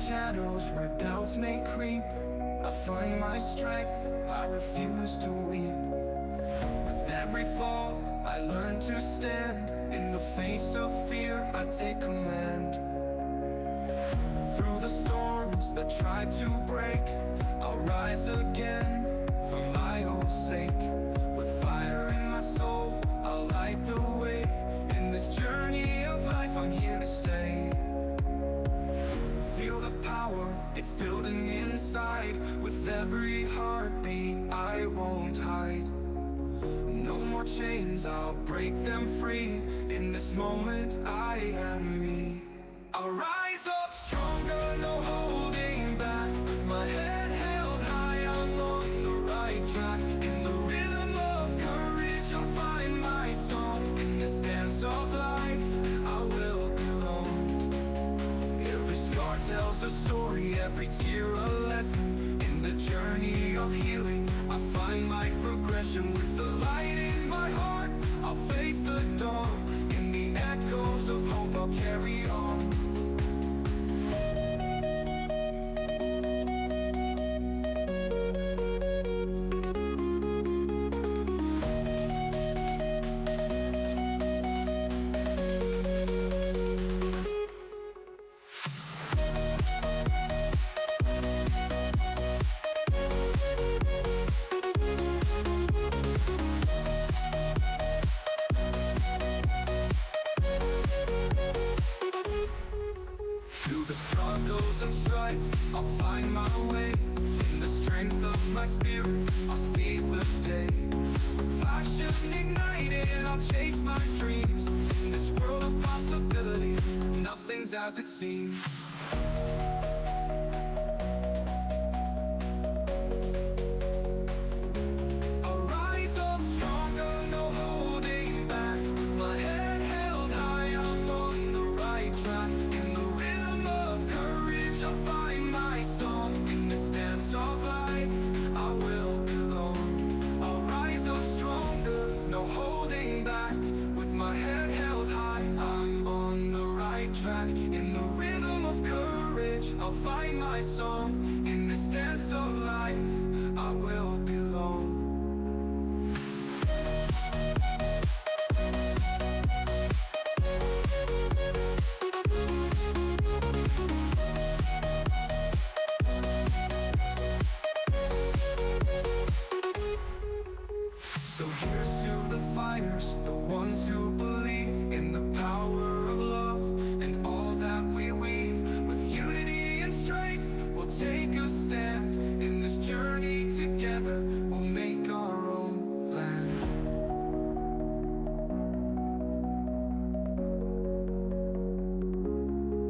shadows where doubts may creep, I find my strength, I refuse to weep. With every fall, I learn to stand. In the face of fear, I take command. Through the storms that try to break, I'll rise again for my own sake. With fire in my soul, I'll light the way. In this journey of life, I'm here to stay. Feel the power, it's building inside. With every heartbeat, I won't hide. No more chains, I'll break them free. In this moment, I am me. I'll rise up stronger, no holding back. With my head held high, I'm on the right track. In the rhythm of courage, I'll find my song. In this dance of life, I will belong. Every scar tells a story, every tear a lesson. In the journey of healing, I find my progression. With the light in my heart, I'll face the dawn. In the echoes of hope, I'll carry on. Through the struggles and strife, I'll find my way. In the strength of my spirit, I'll seize the day. With passion ignited, I'll chase my dreams. In this world of possibilities, nothing's as it seems. I'll rise up stronger, no holding back. With my head held high, I'm on the right track. In the rhythm of courage, I'll find my song. In this dance of life, I will belong. I'll rise up stronger, no holding back. With my head held high, I'm on the right track. In the rhythm of courage, I'll find my song. In this dance of life, I will belong. So here's to the fighters, the ones who believe in the power of love and all that we weave. With unity and strength, we'll take a stand. In this journey together, we'll make our own land.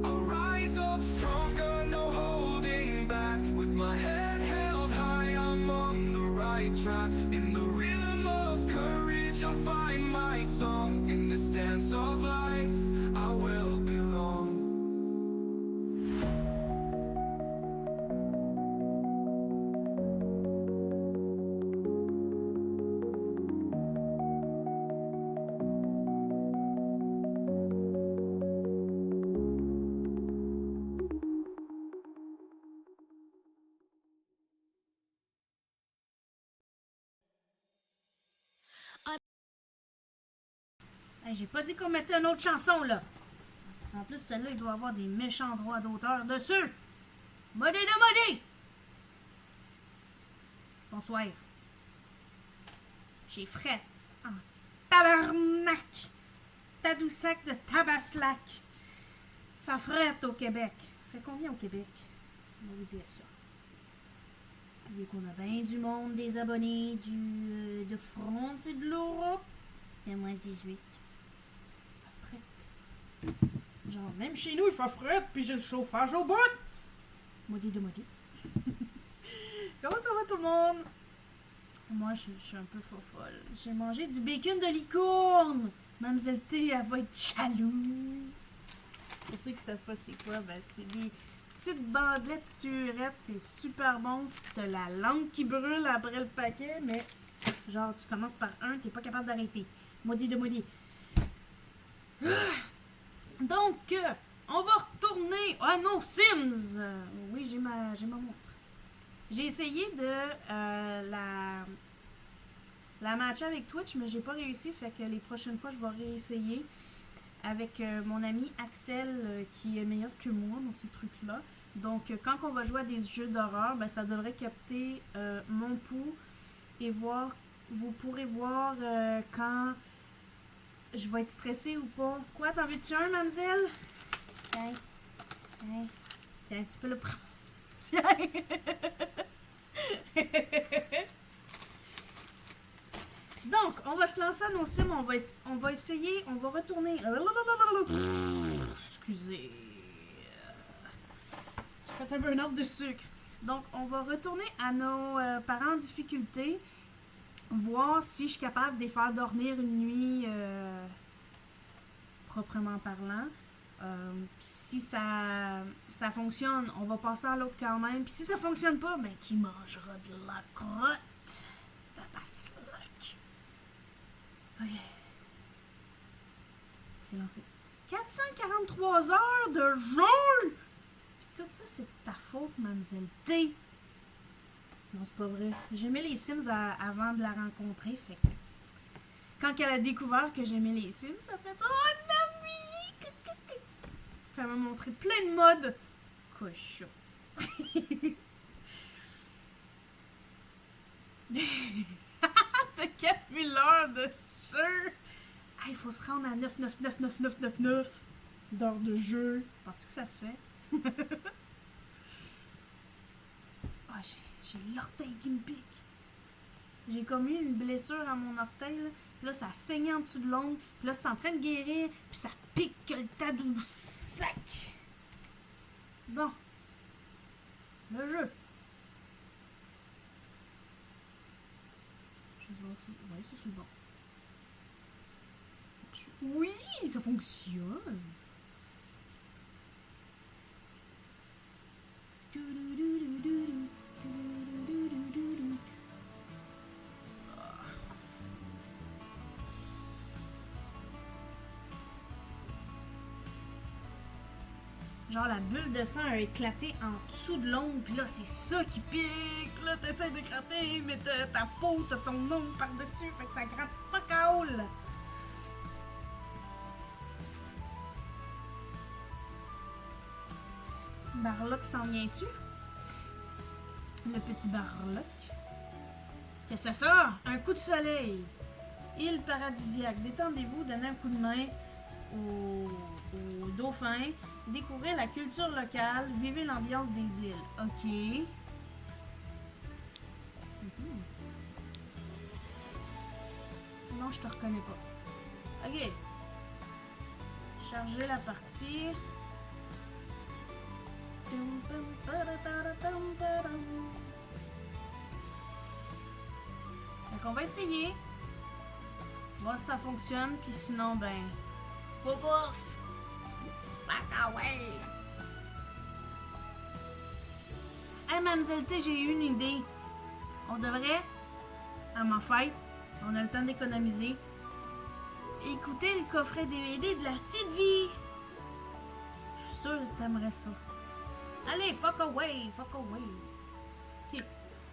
I'll rise up stronger, no holding back. With my head held high, I'm on the right track. In the rhythm of courage, I'll find my song. In this dance of life, I will belong. Hey, j'ai pas dit qu'on mettait une autre chanson, là. En plus, celle-là, il doit avoir des méchants droits d'auteur dessus. Modé de modé! Bonsoir. J'ai fret. En tabarnak! Tadoussac de tabaslac. Fait fret au Québec. Fait combien au Québec? On va vous dire ça. Vu qu'on a bien du monde, des abonnés de France et de l'Europe. Il y a moins 18. Genre, même chez nous, il fait fret, puis j'ai le chauffage au bout. Maudit de maudit. Comment ça va tout le monde? Moi, je suis un peu folle. J'ai mangé du bacon de licorne. Mademoiselle T, elle va être jalouse. Pour ceux qui savent pas c'est quoi, ben c'est des petites bandelettes surettes. C'est super bon. T'as la langue qui brûle après le paquet, mais genre, tu commences par un, t'es pas capable d'arrêter. Maudit de maudit. Donc, on va retourner retourner à nos Sims. Oui, j'ai ma montre. J'ai essayé de la matcher avec Twitch, mais j'ai pas réussi. Fait que les prochaines fois, je vais réessayer avec mon ami Axel, qui est meilleur que moi dans ces trucs-là. Donc, quand on va jouer à des jeux d'horreur, ben, ça devrait capter mon pouls et voir. Vous pourrez voir quand je vais être stressée ou pas. Quoi, t'en veux-tu un, mademoiselle? Tiens. Tiens, tu peux le prendre. Tiens. Donc, on va se lancer à nos sims. On va essayer. On va retourner. Excusez. J'ai fait un burn-out de sucre. Donc, on va retourner à nos parents en difficulté. Voir si je suis capable de les faire dormir une nuit proprement parlant. Puis si ça fonctionne, on va passer à l'autre quand même. Puis si ça fonctionne pas, ben qui mangera de la crotte? Tabaslac. Ok. C'est lancé. 443 heures de jeu! Puis tout ça, c'est de ta faute, mademoiselle T. Non, c'est pas vrai. J'aimais les Sims avant de la rencontrer, fait que... Quand elle a découvert que j'aimais les Sims, ça fait « Oh, un ami! » Elle m'a montré plein de modes. Cochon. T'as 4000 heures de jeu! Ah, il faut se rendre à 9999999 d'heures de jeu. Penses-tu que ça se fait? Ah, j'ai l'orteil qui me pique. J'ai comme eu une blessure à mon orteil, là. Puis là, ça a saigné en dessous de l'ongle. Puis là, c'est en train de guérir. Puis ça pique que le tadou sac. Bon. Le jeu. Je vais voir si... Ouais, ça c'est bon. Oui, ça fonctionne. Genre la bulle de sang a éclaté en dessous de l'ongle, puis là c'est ça qui pique. Là t'essaies de gratter, mais ta peau, t'as ton ongle par-dessus, fait que ça gratte pas caoul. Barlock s'en vient-tu? Le petit Barlock. Qu'est-ce que c'est ça? Un coup de soleil. Île paradisiaque. Détendez-vous, donnez un coup de main aux dauphins. Découvrez la culture locale. Vivez l'ambiance des îles. OK. Non, je te reconnais pas. OK. Charger la partie. Donc on va essayer. Voir si ça fonctionne. Puis sinon, ben... Faut bouffe! Back away! Hey, Mademoiselle T, j'ai eu une idée. On devrait, à ma fête, on a le temps d'économiser, écouter le coffret DVD de la petite vie. Je suis sûre que t'aimerais ça. Allez, fuck away, fuck away. Ok,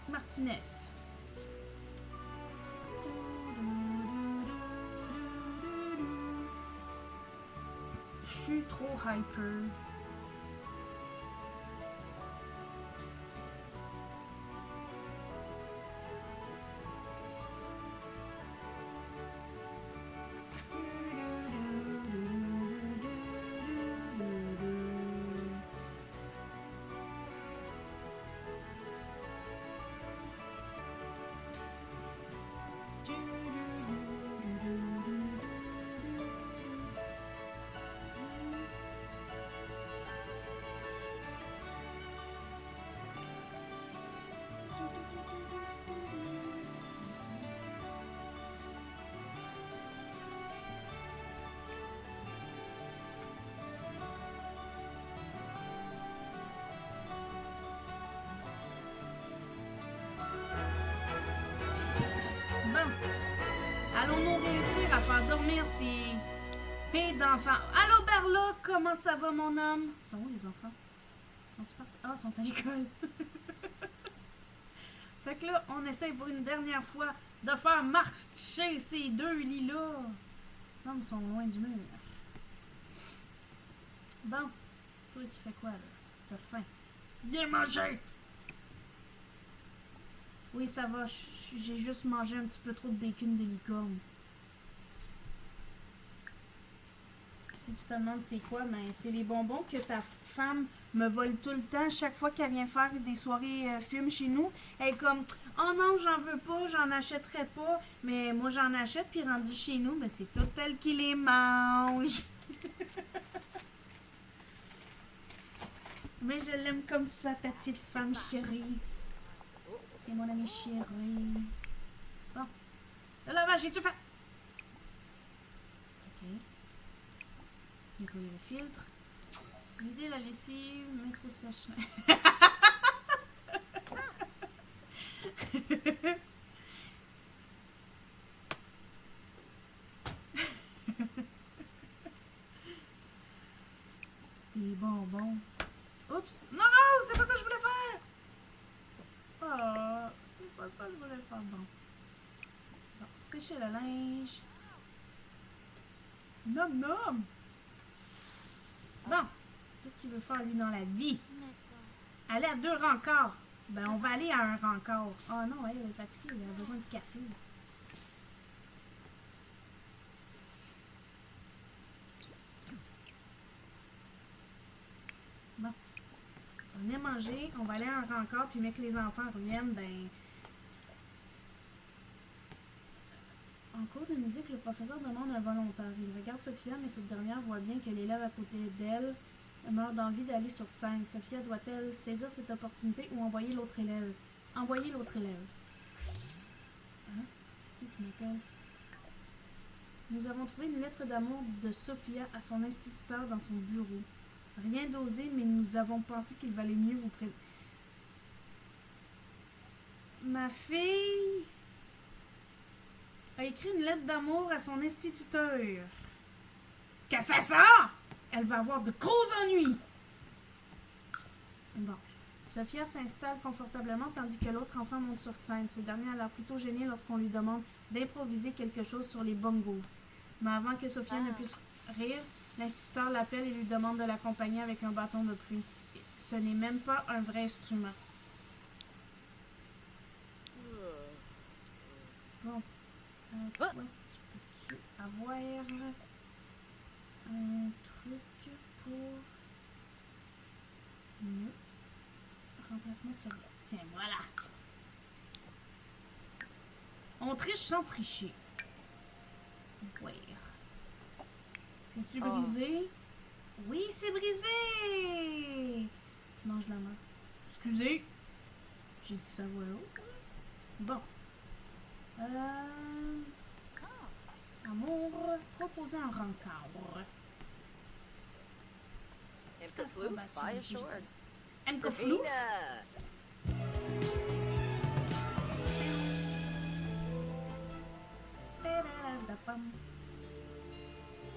Martinez. Je suis trop hyper. Allons-nous réussir à faire dormir ces paix d'enfants? Allô, Berla, comment ça va, mon homme? Ils sont où, les enfants? Sont-ils partis? Ah, ils sont à l'école. Fait que là, on essaye pour une dernière fois de faire marcher ces deux lits-là. Ils semblent sont loin du mur. Bon, toi, tu fais quoi, là? T'as faim. Viens manger! Oui, ça va. J'ai juste mangé un petit peu trop de bacon de licorne. Si tu te demandes c'est quoi, ben c'est les bonbons que ta femme me vole tout le temps chaque fois qu'elle vient faire des soirées films chez nous. Elle est comme « Oh non, j'en veux pas, j'en achèterai pas. » Mais moi, j'en achète, puis rendu chez nous, ben c'est tout elle qui les mange. Mais je l'aime comme ça, ta petite femme chérie. C'est mon ami chéri. Bon. Le lavage, j'ai-tu fait? Ok. Nettoyer le filtre. Vider la lessive, mettre au sèche-linge. Des bonbons. Oups! Non! C'est pas ça que je voulais faire! Oh! C'est pas ça que je voulais faire. Bon. Bon, sécher le linge. Nom nom! Bon. Qu'est-ce qu'il veut faire, lui, dans la vie? Aller à 2 rencarts. Ben, on va aller à un rencard. Oh non, elle est fatiguée. Elle a besoin de café. Bon. On est mangé. On va aller à un rencard. Puis, mec, les enfants reviennent, ben... En cours de musique, le professeur demande un volontaire. Il regarde Sophia, mais cette dernière voit bien que l'élève à côté d'elle meurt d'envie d'aller sur scène. Sophia doit-elle saisir cette opportunité ou envoyer l'autre élève? Envoyer l'autre élève. Hein? C'est qui m'appelle? Nous avons trouvé une lettre d'amour de Sophia à son instituteur dans son bureau. Rien d'osé, mais nous avons pensé qu'il valait mieux vous prévenir. Ma fille a écrit une lettre d'amour à son instituteur. Qu'est-ce que c'est ça? Elle va avoir de gros ennuis. Bon. Sophia s'installe confortablement tandis que l'autre enfant monte sur scène. Ce dernier a l'air plutôt gêné lorsqu'on lui demande d'improviser quelque chose sur les bongos. Mais avant que Sophia ne puisse rire, l'instituteur l'appelle et lui demande de l'accompagner avec un bâton de pluie. Ce n'est même pas un vrai instrument. Bon. Toi, tu peux-tu avoir un truc pour mieux remplacement de survie. Tiens, voilà. On triche sans tricher. Ouais. C'est-tu brisé? Oui, c'est brisé! Tu manges la main. Excusez. J'ai dit ça, voilà. Bon. Amour, proposer un rencard. Enfloof?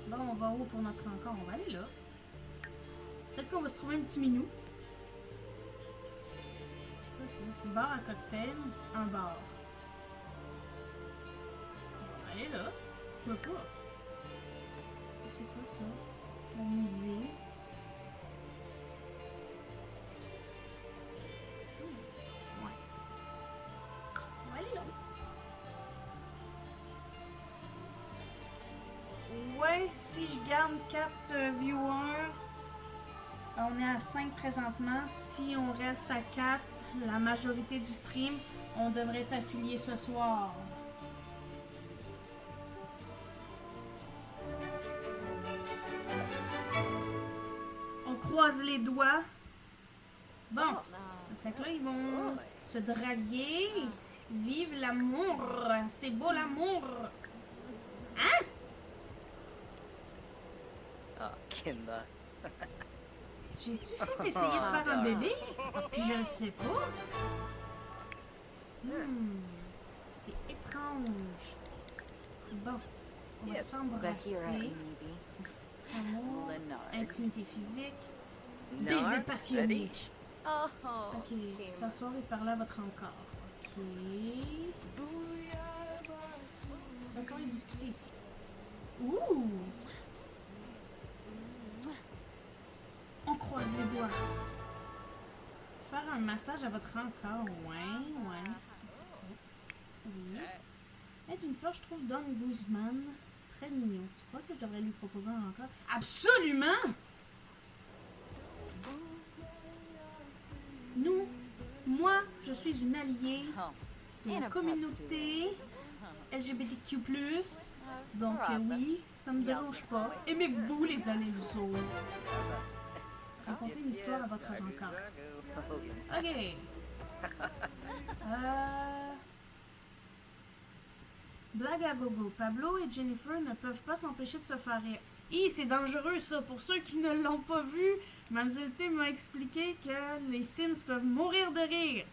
Bon, on va où pour notre rencontre? On va aller là. Peut-être qu'on va se trouver un petit minou. C'est quoi ça? Bar à cocktail, un bar. On va aller là. Pourquoi pas? C'est quoi ça? Un musée. Ouais. On va aller là. Ouais, si je garde 4 viewers, on est à 5 présentement. Si on reste à 4, la majorité du stream, on devrait être affilié ce soir. On croise les doigts. Bon, fait que là, ils vont se draguer. Vive l'amour. C'est beau l'amour. Hein? Kimba. J'ai-tu fait essayer de faire un bébé? Puis je le sais pas. C'est étrange. Bon, on va s'embrasser. Amour, Lenard. intimité physique, Nar. baiser passionné. Adish. Oh. Ok, s'asseoir et parler à votre encart. Ok. S'asseoir et discuter ici. Ouh! On croise les doigts. Faire un massage à votre encart. Ouais. Oui. Hey, Jennifer, je trouve Don Guzman très mignon. Tu crois que je devrais lui proposer un encart? Absolument! Moi, je suis une alliée Oh. de la communauté LGBTQ+. Donc oui, ça me dérange pas. Aimez-vous les allées-vous? Racontez une histoire à votre encart. Ok. Blague à gogo. Pablo et Jennifer ne peuvent pas s'empêcher de se faire rire. C'est dangereux ça. Pour ceux qui ne l'ont pas vu, Mademoiselle T m'a expliqué que les Sims peuvent mourir de rire.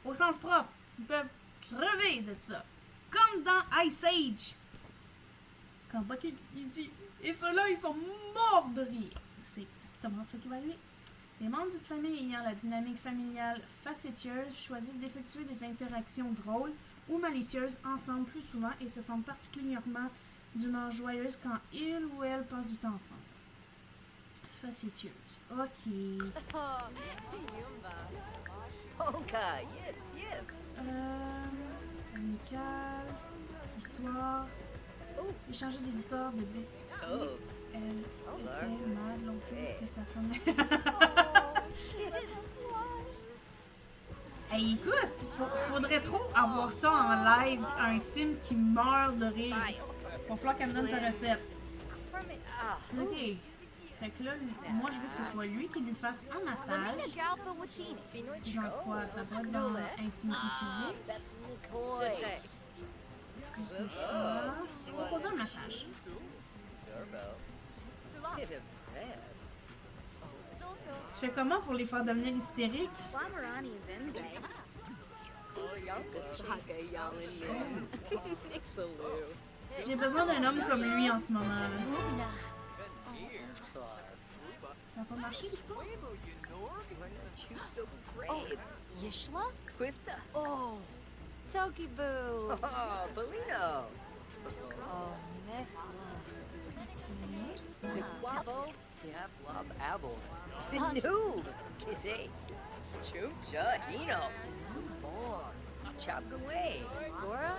Au sens propre. Ils peuvent crever de ça. Comme dans Ice Age. Quand Bucky il dit « Et ceux-là, ils sont morts de rire ». C'est exactement ce qui va arriver. Les membres d'une famille ayant la dynamique familiale facétieuse choisissent d'effectuer des interactions drôles ou malicieuses ensemble plus souvent et se sentent particulièrement d'humeur joyeuse quand ils ou elles passent du temps ensemble. Facétieuse. Ok. Oka, yips. Amical. Histoire. Échanger des histoires de bébé. Oops. Elle était malade l'autre jour que sa femme. Hey, écoute, faudrait trop avoir ça en live, un sim qui meurt de rire. Va falloir qu'elle me donne sa recette. Ok. Fait que là, moi je veux que ce soit lui qui lui fasse un massage. C'est dans quoi? Ça doit être dans intimité physique. On va poser un massage. Tu fais comment pour les faire devenir hystériques? J'ai besoin d'un homme comme lui en ce moment. Là. Ça a pas marché l'histoire? Oh, Yishla? Quifta. Oh, Tokiboo. Oh, Belino. Oh, Mefla. Wabo. Yaplop Abel. Noob. Kizzy. Chumcha Hino. Zubor. Chapgaway. Laura?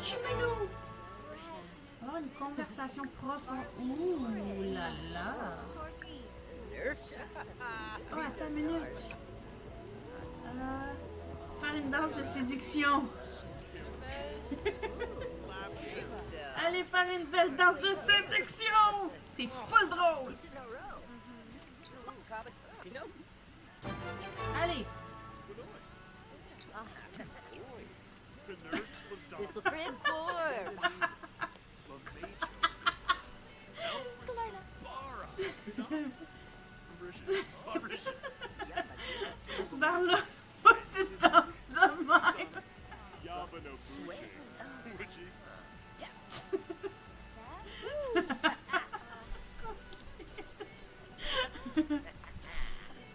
Chimeno! Oh, une conversation profonde. Ouh là là! Oh, attends une minute. Faire une danse de séduction. Allez faire une belle danse de séduction! C'est full drôle! Allez! Mr. Fred Corb. Par là, faut que tu danses de même!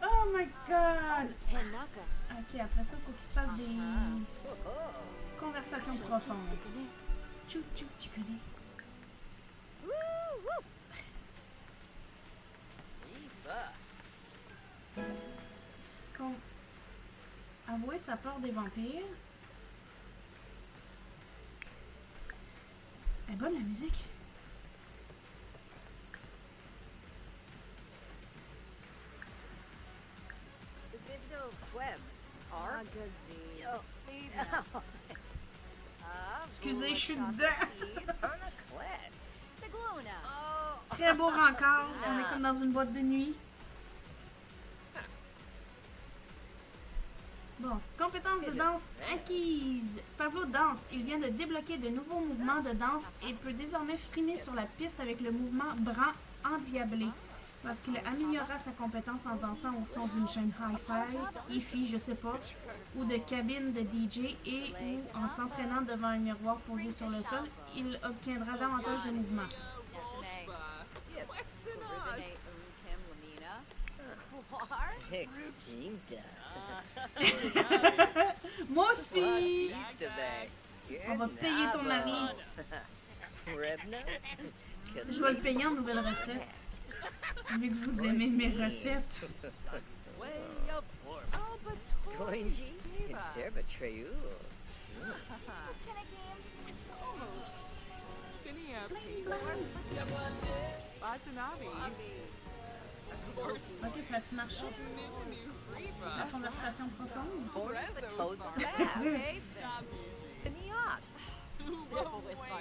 Oh my god! Henaka. Ok, après ça, faut qu'il se fasse des conversations profondes. Tchou tchou, tu connais? Con... Avouer sa peur des vampires. Elle est bonne la musique. Excusez, je suis dedans. Très beau rencard. On est comme dans une boîte de nuit. Bon, compétences de danse acquises. Pablo danse. Il vient de débloquer de nouveaux mouvements de danse et peut désormais frimer sur la piste avec le mouvement bras endiablé. Parce qu'il améliorera sa compétence en dansant au son d'une chaîne hi-fi, hi-fi, je sais pas, ou de cabine de DJ et ou en s'entraînant devant un miroir posé sur le sol, il obtiendra davantage de mouvements. Extinta. Moi aussi! On va payer ton mari. Rebna? Je vais le payer en nouvelles recettes. Vu que vous aimez mes recettes. Goinji? Derbatreus. Ok, ça a-tu marché? La conversation profonde? Toes on back. Peniops.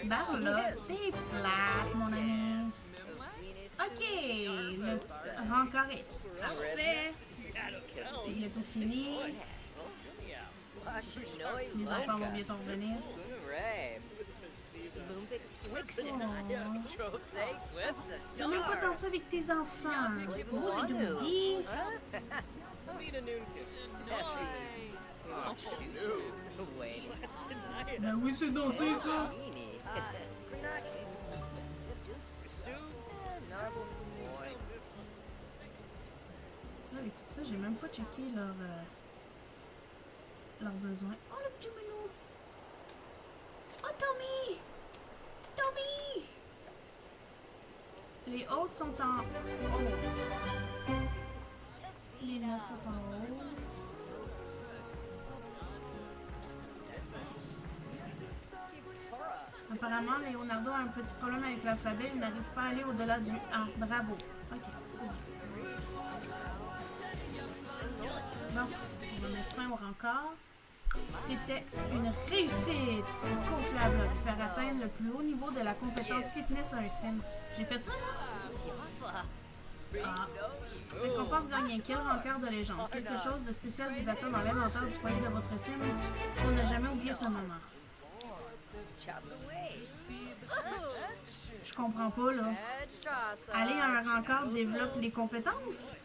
Bah là, t'es plate, mon ami. Ok, le rencard est parfait. Bientôt fini. Les enfants vont bientôt revenir. T'as même pas dansé avec tes enfants. Maudit Doudi. Ben oui, c'est dansé, ça. Avec tout ça, j'ai même pas checké leurs besoins. Oh, le petit minou! Oh, Tommy! Tommy! Les hauts sont en hausse. Les notes sont en haut. Apparemment, Leonardo a un petit problème avec l'alphabet. Il n'arrive pas à aller au-delà du A. Bravo. Ok, c'est bon. Bon, on va mettre fin au rencard. C'était une réussite! Conflable de faire atteindre le plus haut niveau de la compétence fitness à un Sims. J'ai fait ça, moi? Ah. Récompense gagnée. Quel rencard de légende. Quelque chose de spécial vous attend dans l'inventaire du foyer de votre Sim pour ne jamais oublier ce moment. Je comprends pas, là. Aller à un rencard développe les compétences?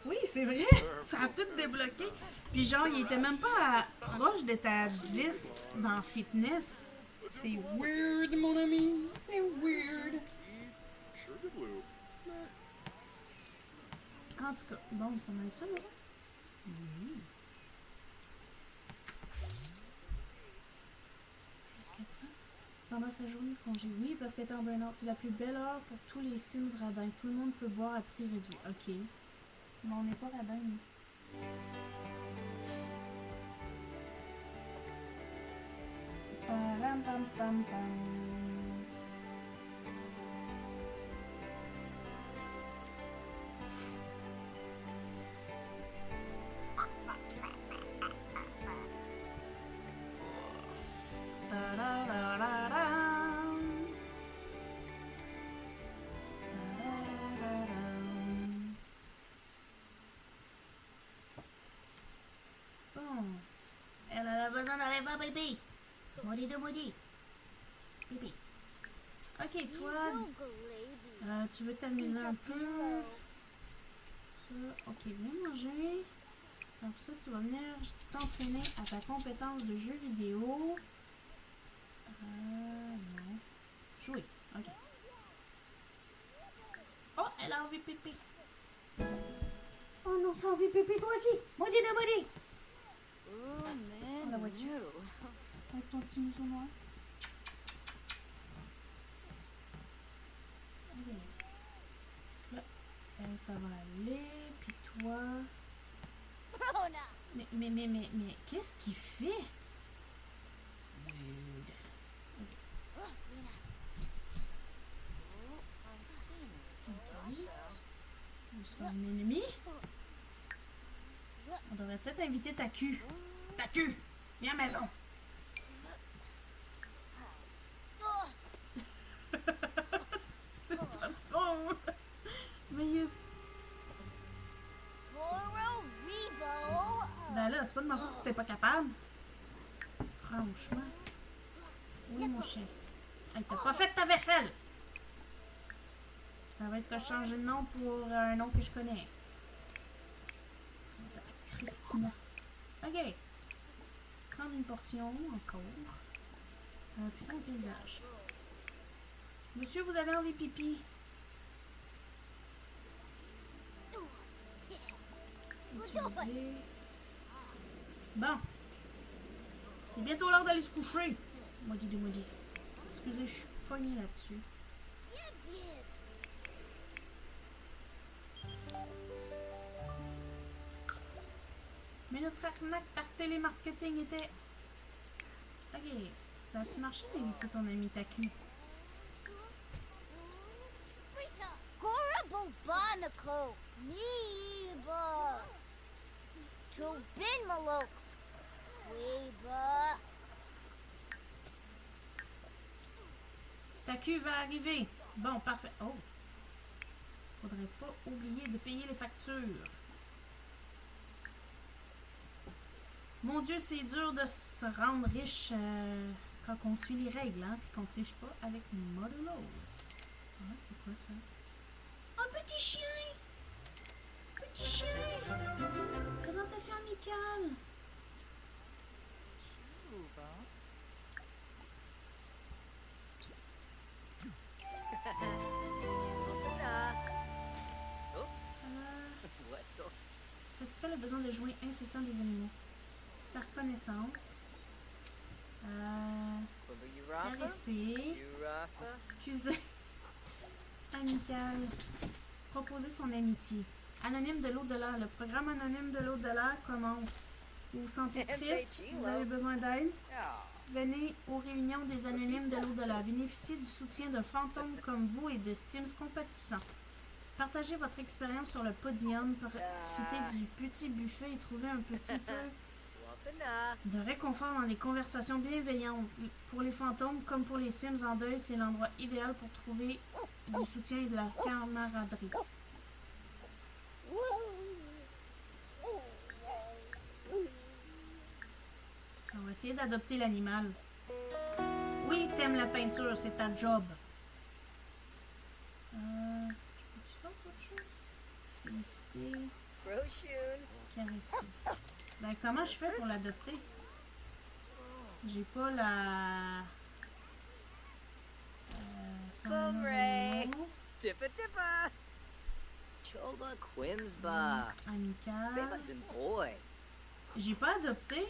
Oui, c'est vrai. Ça a tout débloqué. Puis genre, il était même pas proche de ta 10 dans fitness. C'est weird, mon ami. C'est weird. En tout cas, bon, ça m'a ça, là, ça? Qu'est-ce qu'il y a de ça? Pendant sa journée de congé. Oui, parce qu'elle est en burn-out. C'est la plus belle heure pour tous les Sims radins. Tout le monde peut boire à prix réduit. Ok. Mais on n'est pas radins, nous. Pam, pam, pam, pam. Bon. Elle a besoin d'aller voir bébé. Maudit de maudit. Bébé. Ok, toi, tu veux t'amuser un peu. Ça, ok, viens manger. Donc ça, tu vas venir t'entraîner à ta compétence de jeu vidéo. Non. Jouer, ok. Oh, elle a envie de pipi. Oh non, t'as envie de pipi toi aussi. Maudit de maudit. Oh, man. La voiture. Avec ton petit museau noir. Ok. Là, elle, ça va aller. Puis toi... Mais, qu'est-ce qu'il fait? Weird. Ok. On se fait un ennemi. On devrait peut-être inviter ta cul. Ta cul! Viens à la maison. C'est pas drôle. Mais ben là, c'est pas de ma faute si t'es pas capable. Franchement. Oui, mon chien. Hey, t'as pas fait ta vaisselle! Ça va être te changer de nom pour un nom que je connais. Christina. Ok. Prendre une portion encore. Puis faire un paysage. Monsieur, vous avez envie pipi? Utiliser. Bon. C'est bientôt l'heure d'aller se coucher. Maudit. Excusez, je suis pognée là-dessus. Mais notre arnaque par télémarketing était... Ok. Ça a-tu marché d'inviter ton ami Taku? Gorable Barnacle, Neba, to Bin Malok, Weba. Taku va arriver. Bon, parfait. Oh. Faudrait pas oublier de payer les factures. Mon Dieu, c'est dur de se rendre riche quand on suit les règles, hein, puis qu'on triche pas avec Modulo. Ah, c'est quoi ça? Un petit chien! Petit chien! Présentation amicale! What's up? Satisfait le besoin de jouer incessant des animaux. Faire connaissance. Caresser. Excusez. Amical. Proposer son amitié. Anonyme de l'au-delà. Le programme anonyme de l'au-delà commence. Vous vous sentez triste? Vous avez besoin d'aide? Venez aux réunions des anonymes de l'au-delà. Bénéficiez du soutien de fantômes comme vous et de Sims compatissants. Partagez votre expérience sur le podium, profitez du petit buffet et trouvez un petit peu de réconfort dans des conversations bienveillantes. Pour les fantômes comme pour les Sims en deuil, c'est l'endroit idéal pour trouver du soutien et de la camaraderie. On va essayer d'adopter l'animal. Oui, t'aimes la peinture, c'est ta job. Je peux-tu faire autre chose? Féliciter. Caresser. Ben, comment je fais pour l'adopter? J'ai pas la... son nom de nom. Tippa tippa. Choba Quinsba. Amical. Famous and boy. J'ai pas adopté.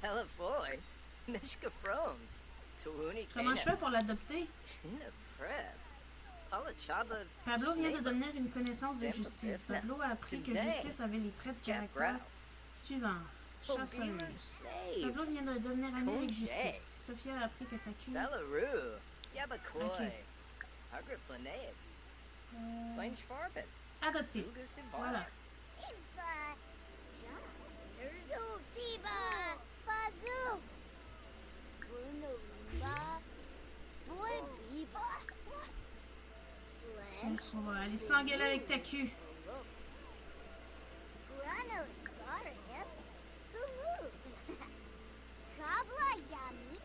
Hella boy. Mishka Froms. Tuhuni Comment je fais pour l'adopter? China Prep. Hala Chaba. Pablo vient de devenir une connaissance de justice. Pablo a appris que justice avait les traits de caractère suivants. Chasseuse. Pablo vient de devenir ami avec justice. Sophia a appris que Taku... Belarus. Yabakoy. Ok. Hagrid Planet. Blanche Farben. Adopté. Lugus and Voilà. Infa, Erzo, Tiba, Fazoo, Bruno, Rimba, Boy, Biba, Donc, on va aller s'engueuler avec Taku. Grano, Scarhip, Gulu, Kabla, Yami,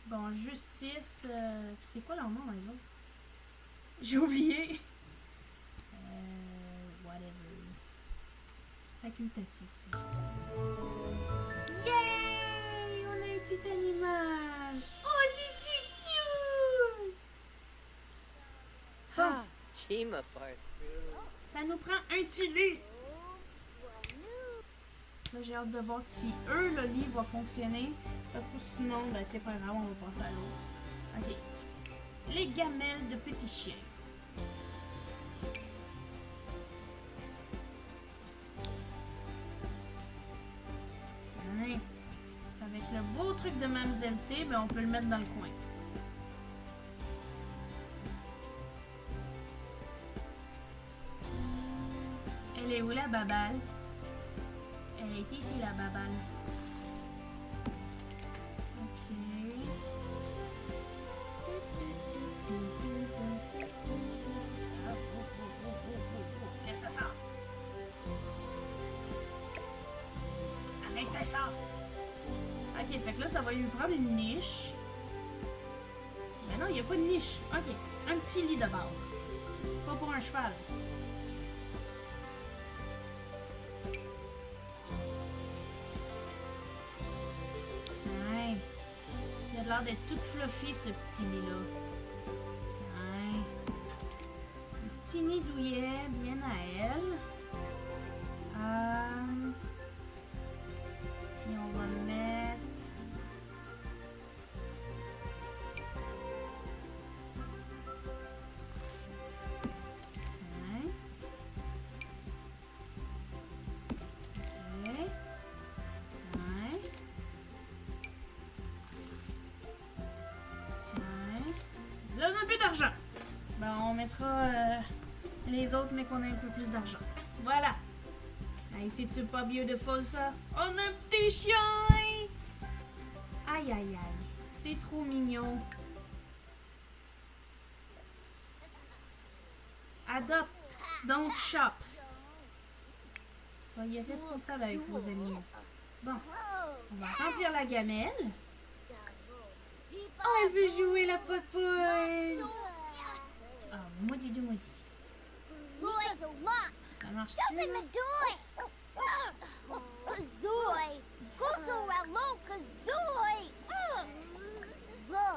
Bon, justice... c'est quoi leur nom, les autres? J'ai oublié. Whatever. Facultatif, tu sais. Yay! On a un petit animal! Oh, c'est cute! Bon, Chima Farstu. ça nous prend un petit lit. Là, j'ai hâte de voir si eux, le lit va fonctionner. Parce que sinon, ben, c'est pas grave, on va passer à l'autre. Ok. Les gamelles de petits chiens. Tiens. Avec le beau truc de Mamzelle T, ben, on peut le mettre dans le coin. Elle est où la babale? Elle est ici la babale. Ok. Qu'est-ce que ça sent? Arrêtez ça! Ok. Ok, fait que là, ça va lui prendre une niche. Mais non, il n'y a pas de niche. Ok, un petit lit d'abord. Pas pour un cheval. Tiens. Il a l'air d'être tout fluffy, ce petit lit-là. Tiens. Un petit nid douillet, bien à elle. Puis on va le mettre... Tiens. Ok. Tiens. Tiens. Là, on n'a plus d'argent. Ben, on mettra les autres, mais qu'on ait un peu plus d'argent. Voilà. Hey, c'est-tu pas beautiful, ça? Oh, un petit chien! Aïe, aïe, aïe. C'est trop mignon. Adopte, don't shop. Soyez responsable avec vos animaux. Bon, on va remplir la gamelle. Oh, elle veut jouer la popoune. Ah, maudit du maudit. Ça marche-tu, là? Kazooie! Gozo Kazooie! Vo!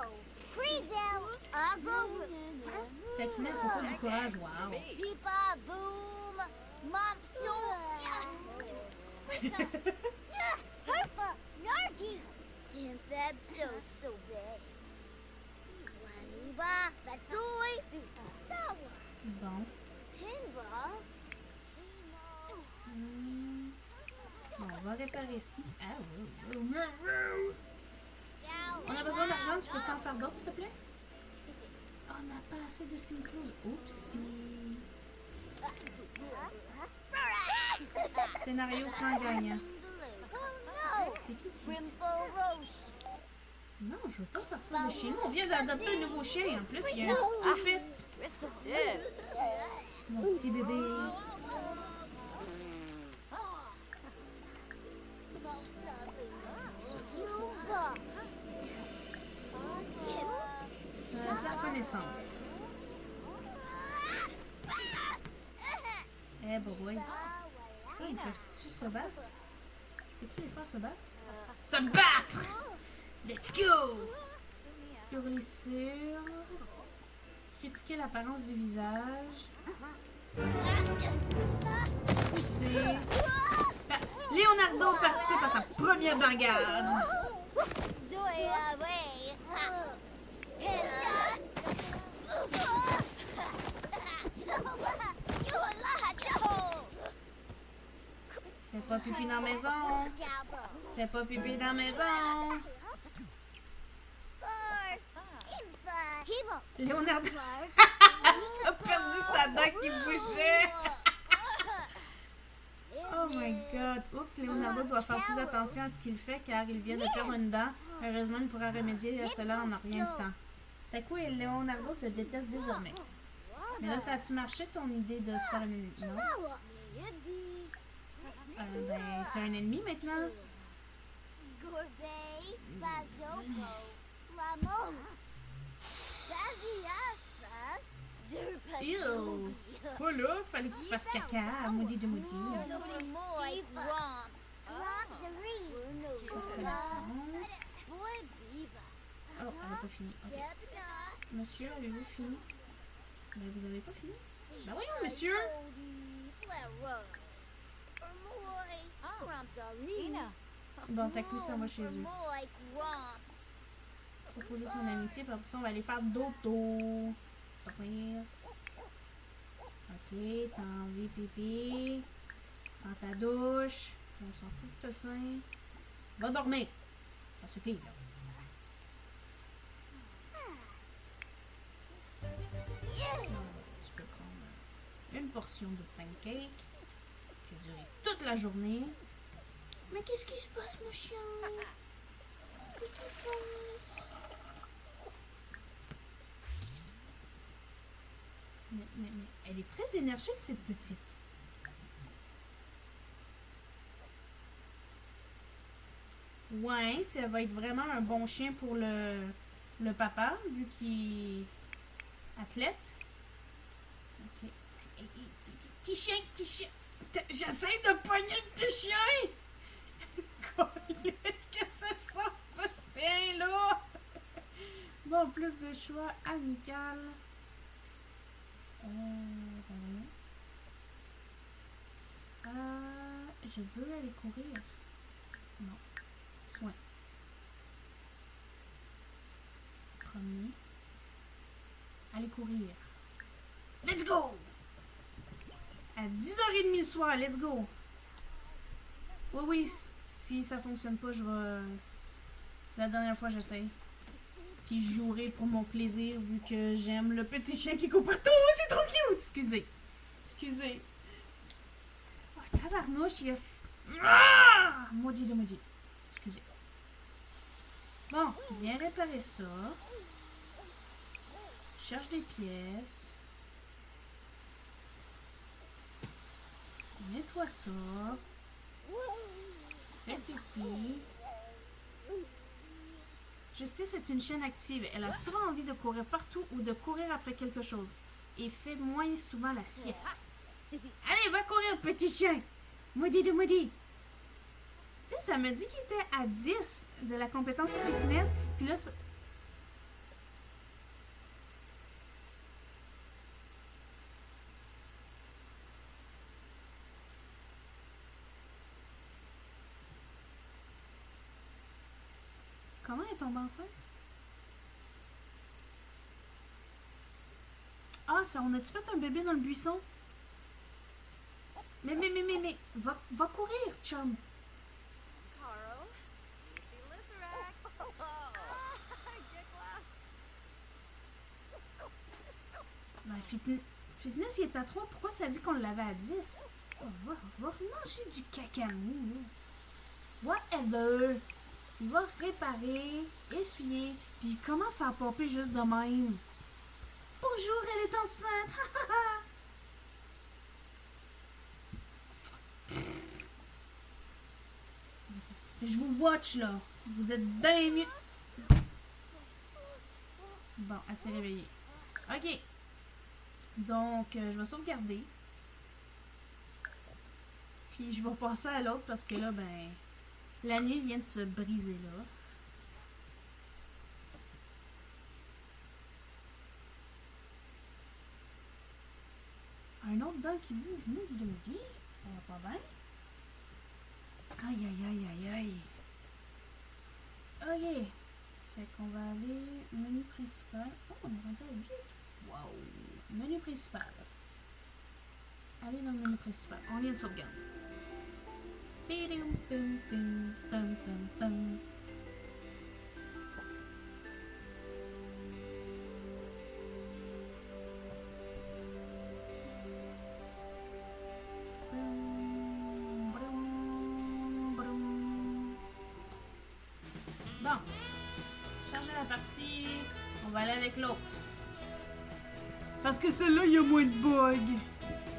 Frizel! Ago! Kakina a pas du courage, wow. Pipa! Boom! Mopso! Herfa! Nargi! Dimpeb so big! Wanuba! Batzoi! Tawa! Bon. Pinva! Bon, on va réparer ici. Ah, oui. On a besoin d'argent. Tu peux-tu en faire d'autres, s'il te plaît? Oh, on n'a pas assez de synclose. Oupsie. Scénario sans gagnant. C'est qui Non, je veux pas sortir de chez nous. On vient d'adopter un nouveau chien. En plus, il y a un tout fait. Mon petit bébé. Faire connaissance. Eh, boy. Ils peuvent-tu se battre? Peux-tu les faire se battre? Se battre! Let's go! Hurlissure. Critiquer l'apparence du visage. Pousser. Leonardo participe à sa première bagarre. Fais pas pipi dans la maison. Fais pas pipi dans la maison. Leonardo a perdu sa dent qui bougeait. Oh my god. Oups, Leonardo doit faire plus attention à ce qu'il fait car il vient de perdre une dent. Heureusement, il pourra remédier à cela en rien de temps. Taku et Leonardo se détestent désormais. Mais là, ça a-tu marché ton idée de se faire un ennemi? Non? Ben, c'est un ennemi maintenant. Ew. Pas là, fallait que tu fasses caca, maudit de maudit. Connaissance. Oh, elle n'a pas fini. Ok. Monsieur, avez-vous fini? Mais vous avez pas fini? Ben voyons, monsieur! Bon, Taku s'en va chez eux. Proposer son amitié, puis après ça, on va aller faire dodo. Dormir. Ok, t'as envie pipi. Prends ta douche. On s'en fout de ta faim. Va dormir. Ça suffit, là. Tu peux prendre une portion de pancake qui a duré toute la journée. Mais qu'est-ce qui se passe, mon chien? Qu'est-ce qui se passe? Mais elle est très énergique, cette petite. Ouais, ça va être vraiment un bon chien pour le papa, vu qu'il est athlète. Ok. Hey, hey, petit chien, petit chien. J'essaie de pogner le petit chien! Qu'est-ce que c'est ça, ce chien-là? Bon, plus de choix amical. Je veux aller courir. Non. Soin. Premier. Aller courir. Let's go! À 10h30 le soir, let's go! Oui, oui, si ça fonctionne pas, je vais... C'est la dernière fois que j'essaye. Puis je jouerai pour mon plaisir, vu que j'aime le petit chien qui court partout. C'est trop cute! Excusez. Excusez. Oh, tabarnouche, il a... Ah! Maudit de maudit. Excusez. Bon, viens réparer ça. Cherche des pièces. Nettoie ça. Fais pipi. Justice est une chienne active. Elle a souvent envie de courir partout ou de courir après quelque chose. Et fait moins souvent la sieste. Allez, va courir, petit chien! Maudit de maudit! Tu sais, ça me dit qu'il était à 10 de la compétence fitness. Puis là, ça... Comment elle tombe enceinte? Ah, ça, on a-tu fait un bébé dans le buisson? Mais, va courir, chum. Carl, easy Lizarac. Ben, fitness, il est à 3. Pourquoi ça dit qu'on l'avait à 10? Oh, va manger du cacamou. Whatever. Il va réparer, essuyer, puis il commence à popper juste de même. Bonjour, elle est enceinte. Je vous watch là. Vous êtes bien mieux. Bon, elle s'est réveillée. Ok. Donc, je vais sauvegarder. Puis je vais passer à l'autre parce que là, ben, la nuit vient de se briser là. Un autre dent qui bouge, nous, du midi. Ça va pas bien. Aïe, aïe, aïe, aïe, aïe. Ok. Fait qu'on va aller menu principal. Oh, on est rendu à 8. Wow. Menu principal. Allez dans le menu principal. On vient de sauvegarder. Pidum, pum, pum, pum, pum, pum. Bon. Charger la partie. On va aller avec l'autre. Parce que celle-là, il y a moins de bugs.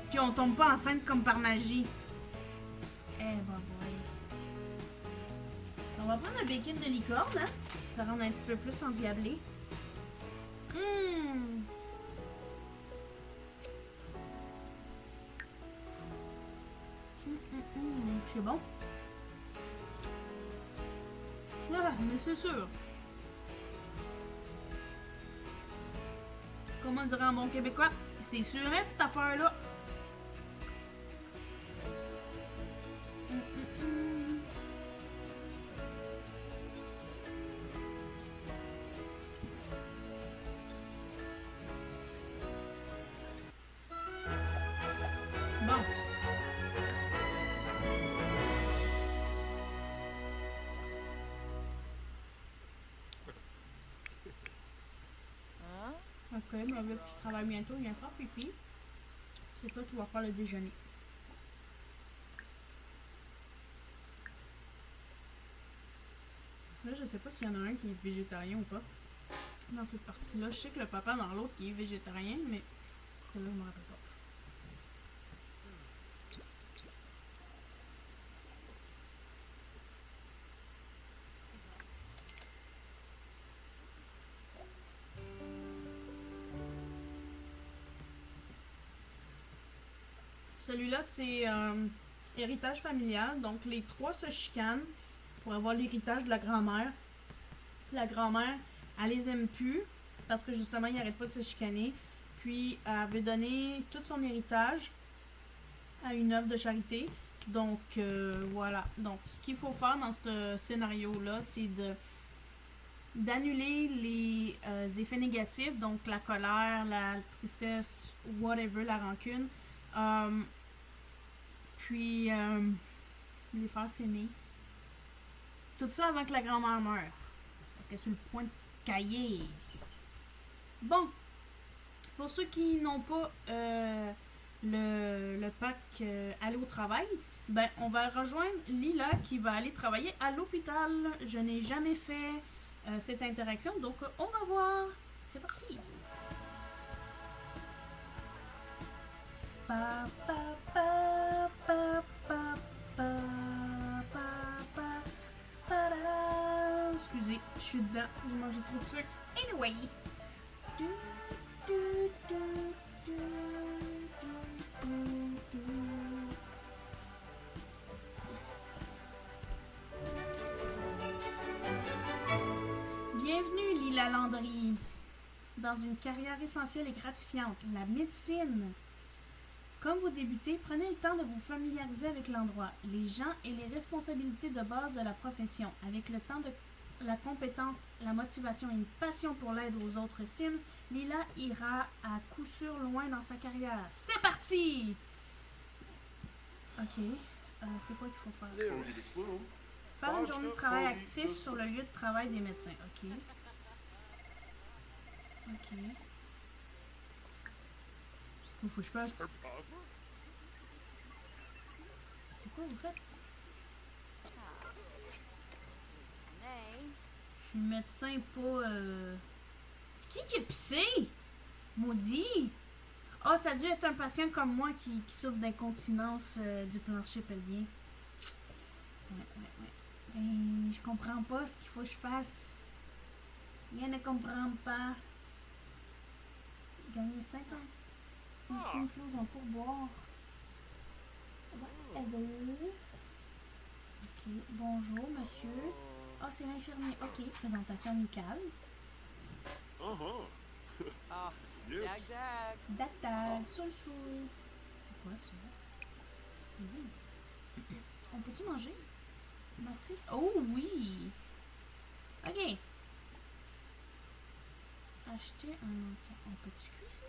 Puis on tombe pas enceinte comme par magie. Eh ben boy. On va prendre un bacon de licorne, hein? Ça rend un petit peu plus endiablé. C'est bon. Ah, mais c'est sûr. Comment dirait un bon québécois? C'est sûr, hein, cette affaire-là. Bon. Ok, mais vu que tu travailles bientôt, viens faire pipi. C'est toi qui vas faire le déjeuner. Là, je sais pas s'il y en a un qui est végétarien ou pas. Dans cette partie-là, je sais que le papa dans l'autre qui est végétarien, mais là, je me rappelle pas. Celui-là, c'est héritage familial. Donc, les trois se chicanent pour avoir l'héritage de la grand-mère. La grand-mère, elle les aime plus parce que justement, ils n'arrêtent pas de se chicaner. Puis, elle veut donner tout son héritage à une œuvre de charité. Donc, voilà. Donc, ce qu'il faut faire dans ce scénario-là, c'est d'annuler les effets négatifs, donc la colère, la tristesse, whatever, la rancune. Puis, les faire s'aimer. Tout ça avant que la grand-mère meure. Parce qu'elle est sur le point de cailler. Bon. Pour ceux qui n'ont pas le pack aller au travail, ben, on va rejoindre Lila qui va aller travailler à l'hôpital. Je n'ai jamais fait cette interaction, donc on va voir. C'est parti. Pa, pa, pa, pa, pa, pa, pa, pa, pa, da, da. Excusez, je suis dedans. J'ai mangé trop de sucre. Anyway. Du, du, du, du, du, du, du. Bienvenue, Lila Landry, dans une carrière essentielle et gratifiante, la médecine. Comme vous débutez, prenez le temps de vous familiariser avec l'endroit, les gens et les responsabilités de base de la profession. Avec le temps de la compétence, la motivation et une passion pour l'aide aux autres Sims, Lila ira à coup sûr loin dans sa carrière. C'est parti! Ok, c'est quoi qu'il faut faire? Faire une journée de travail actif sur le lieu de travail des médecins. Ok. Ok. Il faut que je fasse. C'est quoi vous faites? Je suis médecin, pas. C'est qui a pissé? Maudit! Oh, ça a dû être un patient comme moi qui souffre d'incontinence du plancher pelvien. Ouais. Ben, je comprends pas ce qu'il faut que je fasse. Rien ne comprend pas. Gagner 50. Ici, une flouse en pourboire. Ok, bonjour, monsieur. Ah, c'est l'infirmier. Ok, présentation amicale. Ah, dag dag. Dag, soul. C'est quoi ça? On peut-tu manger? Massif. Oh oui! Ok. Acheter un petit cuisiner.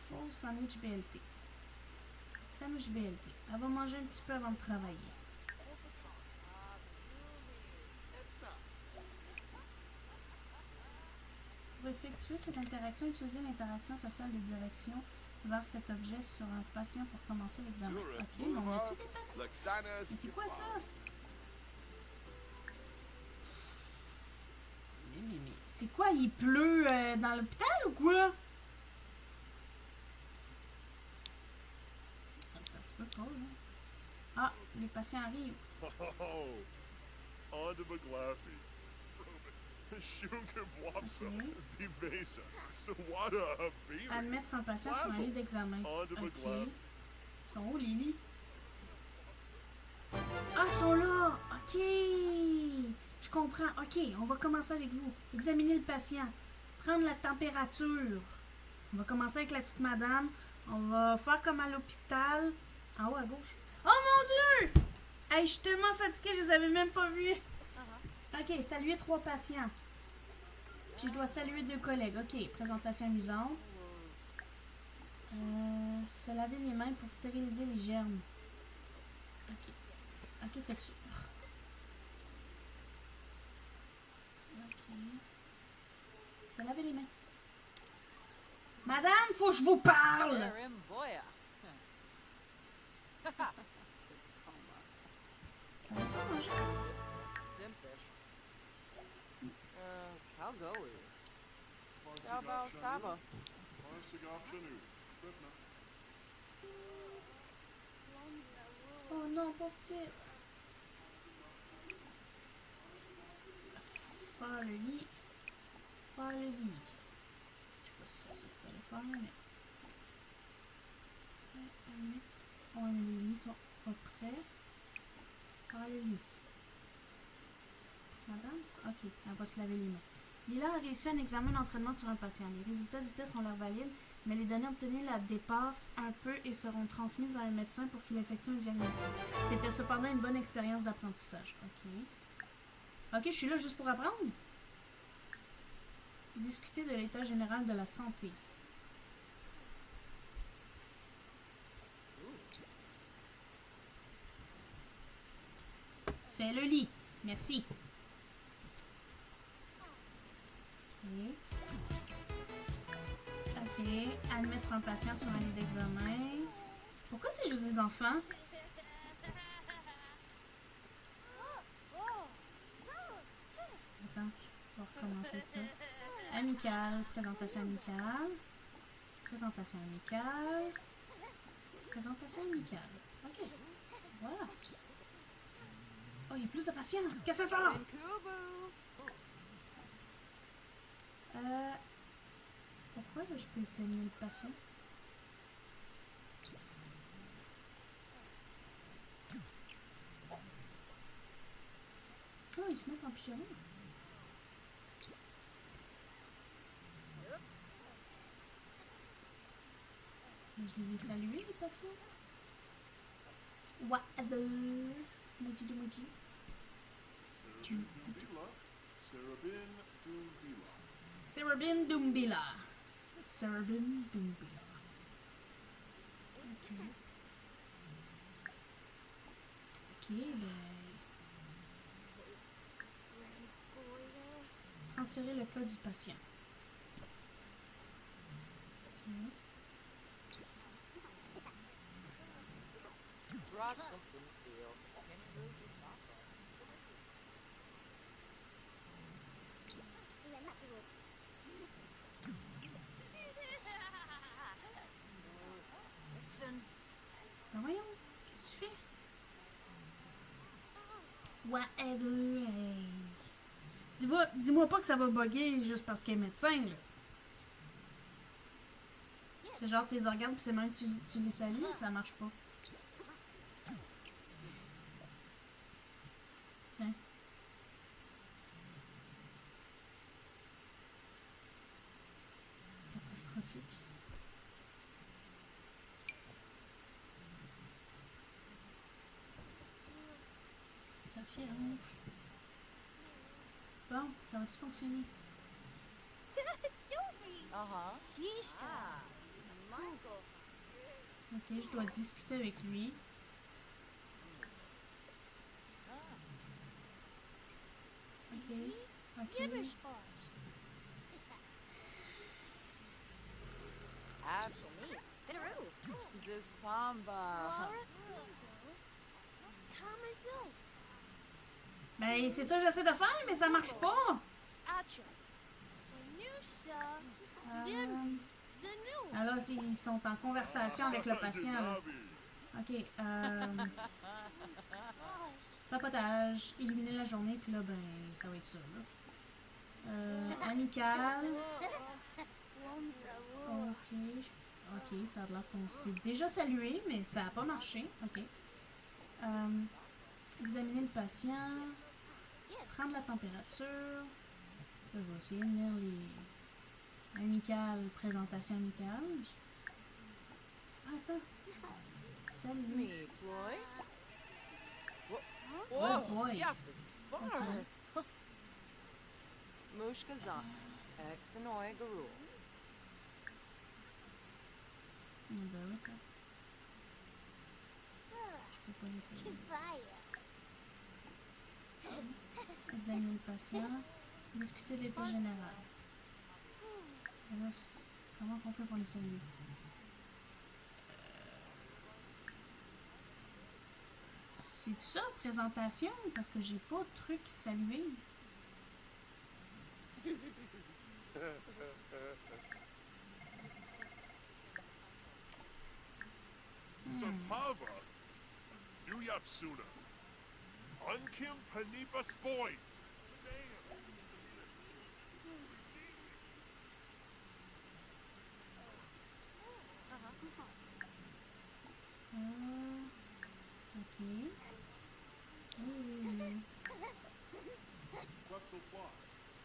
Faux sandwich BLT. Sandwich BLT. Elle va manger un petit peu avant de travailler. Pour effectuer cette interaction, utilisez l'interaction sociale de direction vers cet objet sur un patient pour commencer l'examen. Ok, mais on a-tu des patients? Mais c'est quoi ça? Mais c'est quoi? Il pleut dans l'hôpital ou quoi? Ça se peut pas, là. Ah, les patients arrivent. On de McLaughlin. Sugar Blopsa. Vivesa. Sawada. Beaver. Admettre un patient sur un lit d'examen. Ok. Ils sont où, les lits? Ah, ils sont là! Ok! Je comprends. Ok, on va commencer avec vous. Examiner le patient. Prendre la température. On va commencer avec la petite madame. On va faire comme à l'hôpital. En haut à gauche. Oh mon Dieu! Hey, je suis tellement fatiguée, je les avais même pas vus. Ok, saluer 3 patients. Puis je dois saluer 2 collègues. Ok, présentation amusante. Se laver les mains pour stériliser les germes. Ok, t'es dessus. Ok. Se laver les mains. Madame, faut que je vous parle! Boya. Dimfish. Calgoe. Dalbao Saba. Oh non, pauvre petite. Faire le lit. Je sais pas c'est ça qu'il fallait faire, mais... Ouais, mais les lits sont pas prêts. Ah, le lit. Madame? Ok, elle va se laver les mains. Lila a réussi un examen d'entraînement sur un patient. Les résultats du test ont l'air valides, mais les données obtenues la dépassent un peu et seront transmises à un médecin pour qu'il effectue un diagnostic. C'était cependant une bonne expérience d'apprentissage. Ok. Ok, je suis là juste pour apprendre. Discuter de l'état général de la santé. Fais le lit. Merci. Ok. Admettre un patient sur un lit d'examen. Pourquoi c'est juste des enfants? Attends, je vais recommencer ça. Amical, présentation amicale. Présentation amicale. Présentation amicale. Ok. Voilà. Oh, il y a plus de patients. Qu'est-ce que c'est ça? Kubu. Pourquoi là, je peux examiner le patient? Oh, ils se mettent en pyjama. Mais je les ai salués, les patients. Whatever. Moji de moji. Serabin Dumbila. Serabin Dumbila. Serabin Dumbila. Ok. Ok, ben... Transférer le code du patient. Ok. Brought something sealed. Can you move your sofa? Nixon. Ben voyons, qu'est-ce que tu fais? Whatever. Hey. Dis-moi pas que ça va bugger juste parce qu'elle est médecin, là. C'est genre tes organes pis c'est même que tu les salues, ça marche pas. Tiens. Catastrophique. Sophie ronfle. Bon, ça va-tu fonctionner? Uh-huh. Sheesh. Ah. Michael. Ok, je dois discuter avec lui. Ok. Ok. Gibberish bosh. Absolutely. Peru. The samba. Laura. Kamazu. Ben, c'est ça que j'essaie de faire, mais ça marche pas! Acha. Anusha. Zanu. Alors, ils sont en conversation avec le patient. Là. Ok. Papotage. Éliminer la journée, puis là, ben, ça va être ça. Là. Amical. Ok. Ok, ça a l'air qu'on s'est déjà salué, mais ça n'a pas marché. Ok. Examiner le patient. Prendre la température. Là, je vais essayer de lire les amicales, présentation amicale. Ah, attends. Salut. Me, Ploy. Oh Whoa. boy. Yeah, for spar. Mushka Zats. Exanoy Garul. Ben oui, toi. Je peux pas les saluer. Examiner le patient. Discuter de l'état général. Et là, comment on fait pour les saluer? C'est ça, présentation? Parce que j'ai pas de truc saluer. Sapava. Yuyapsuna. Unkim Panipa Spoy. Ok. Oui, oui, oui. Quetzal fly.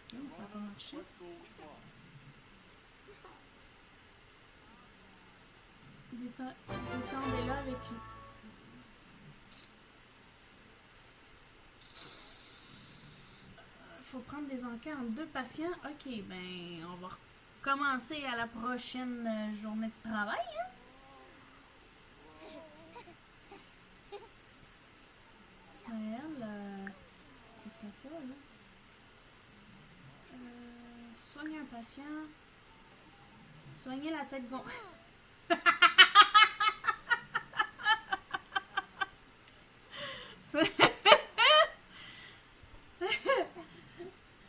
Ok, mais ça a pas marché. Quetzal fly. Détendez là avec... Faut prendre des enquêtes en 2 patients. Ok, ben, on va recommencer à la prochaine journée de travail, hein? Elle, qu'est-ce qu'elle fait, là? Soigner un patient. Soigner la tête gonflée.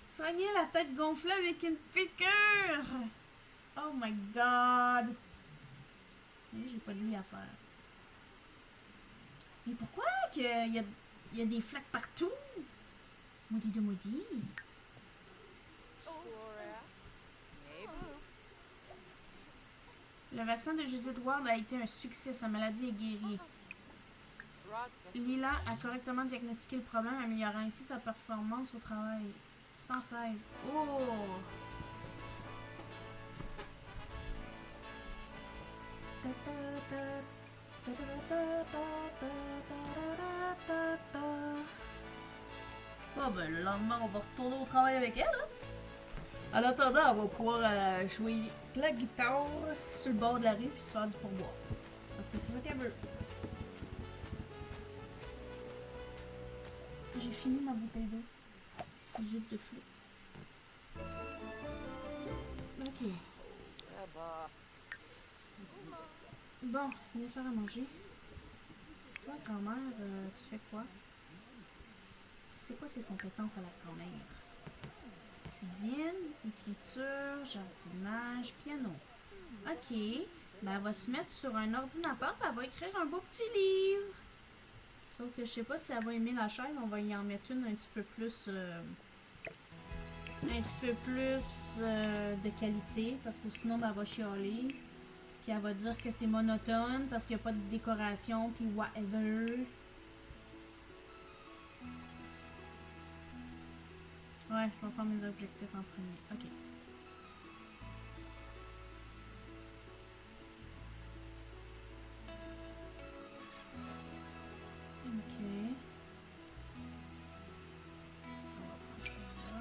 Soigner la tête gonflée avec une piqûre. Oh my god. J'ai pas de lit à faire. Mais pourquoi qu'il y a des flaques partout? Maudit de maudit. Hey, boo. Le vaccin de Judith Ward a été un succès. Sa maladie est guérie. Lila a correctement diagnostiqué le problème, améliorant ainsi sa performance au travail. 116. Oh! Bon, ben, le lendemain, on va retourner au travail avec elle. Hein? En attendant, on va pouvoir jouer la guitare sur le bord de la rue puis se faire du pourboire. Parce que c'est ça qu'elle veut. J'ai fini ma bouteille d'eau. Zut de flûte. Ok. Ah bah. Bon, viens faire à manger. Toi, grand-mère, tu fais quoi? C'est quoi ses compétences à la grand-mère? Cuisine, écriture, jardinage, piano. Ok. Ben, elle va se mettre sur un ordinateur et elle va écrire un beau petit livre. Sauf que je sais pas si elle va aimer la chaise, on va y en mettre une un petit peu plus... de qualité, parce que sinon, ben, elle va chialer. Puis elle va dire que c'est monotone, parce qu'il n'y a pas de décoration, puis whatever. Ouais, je vais faire mes objectifs en premier. Ok. Ok. On va prendre ça là.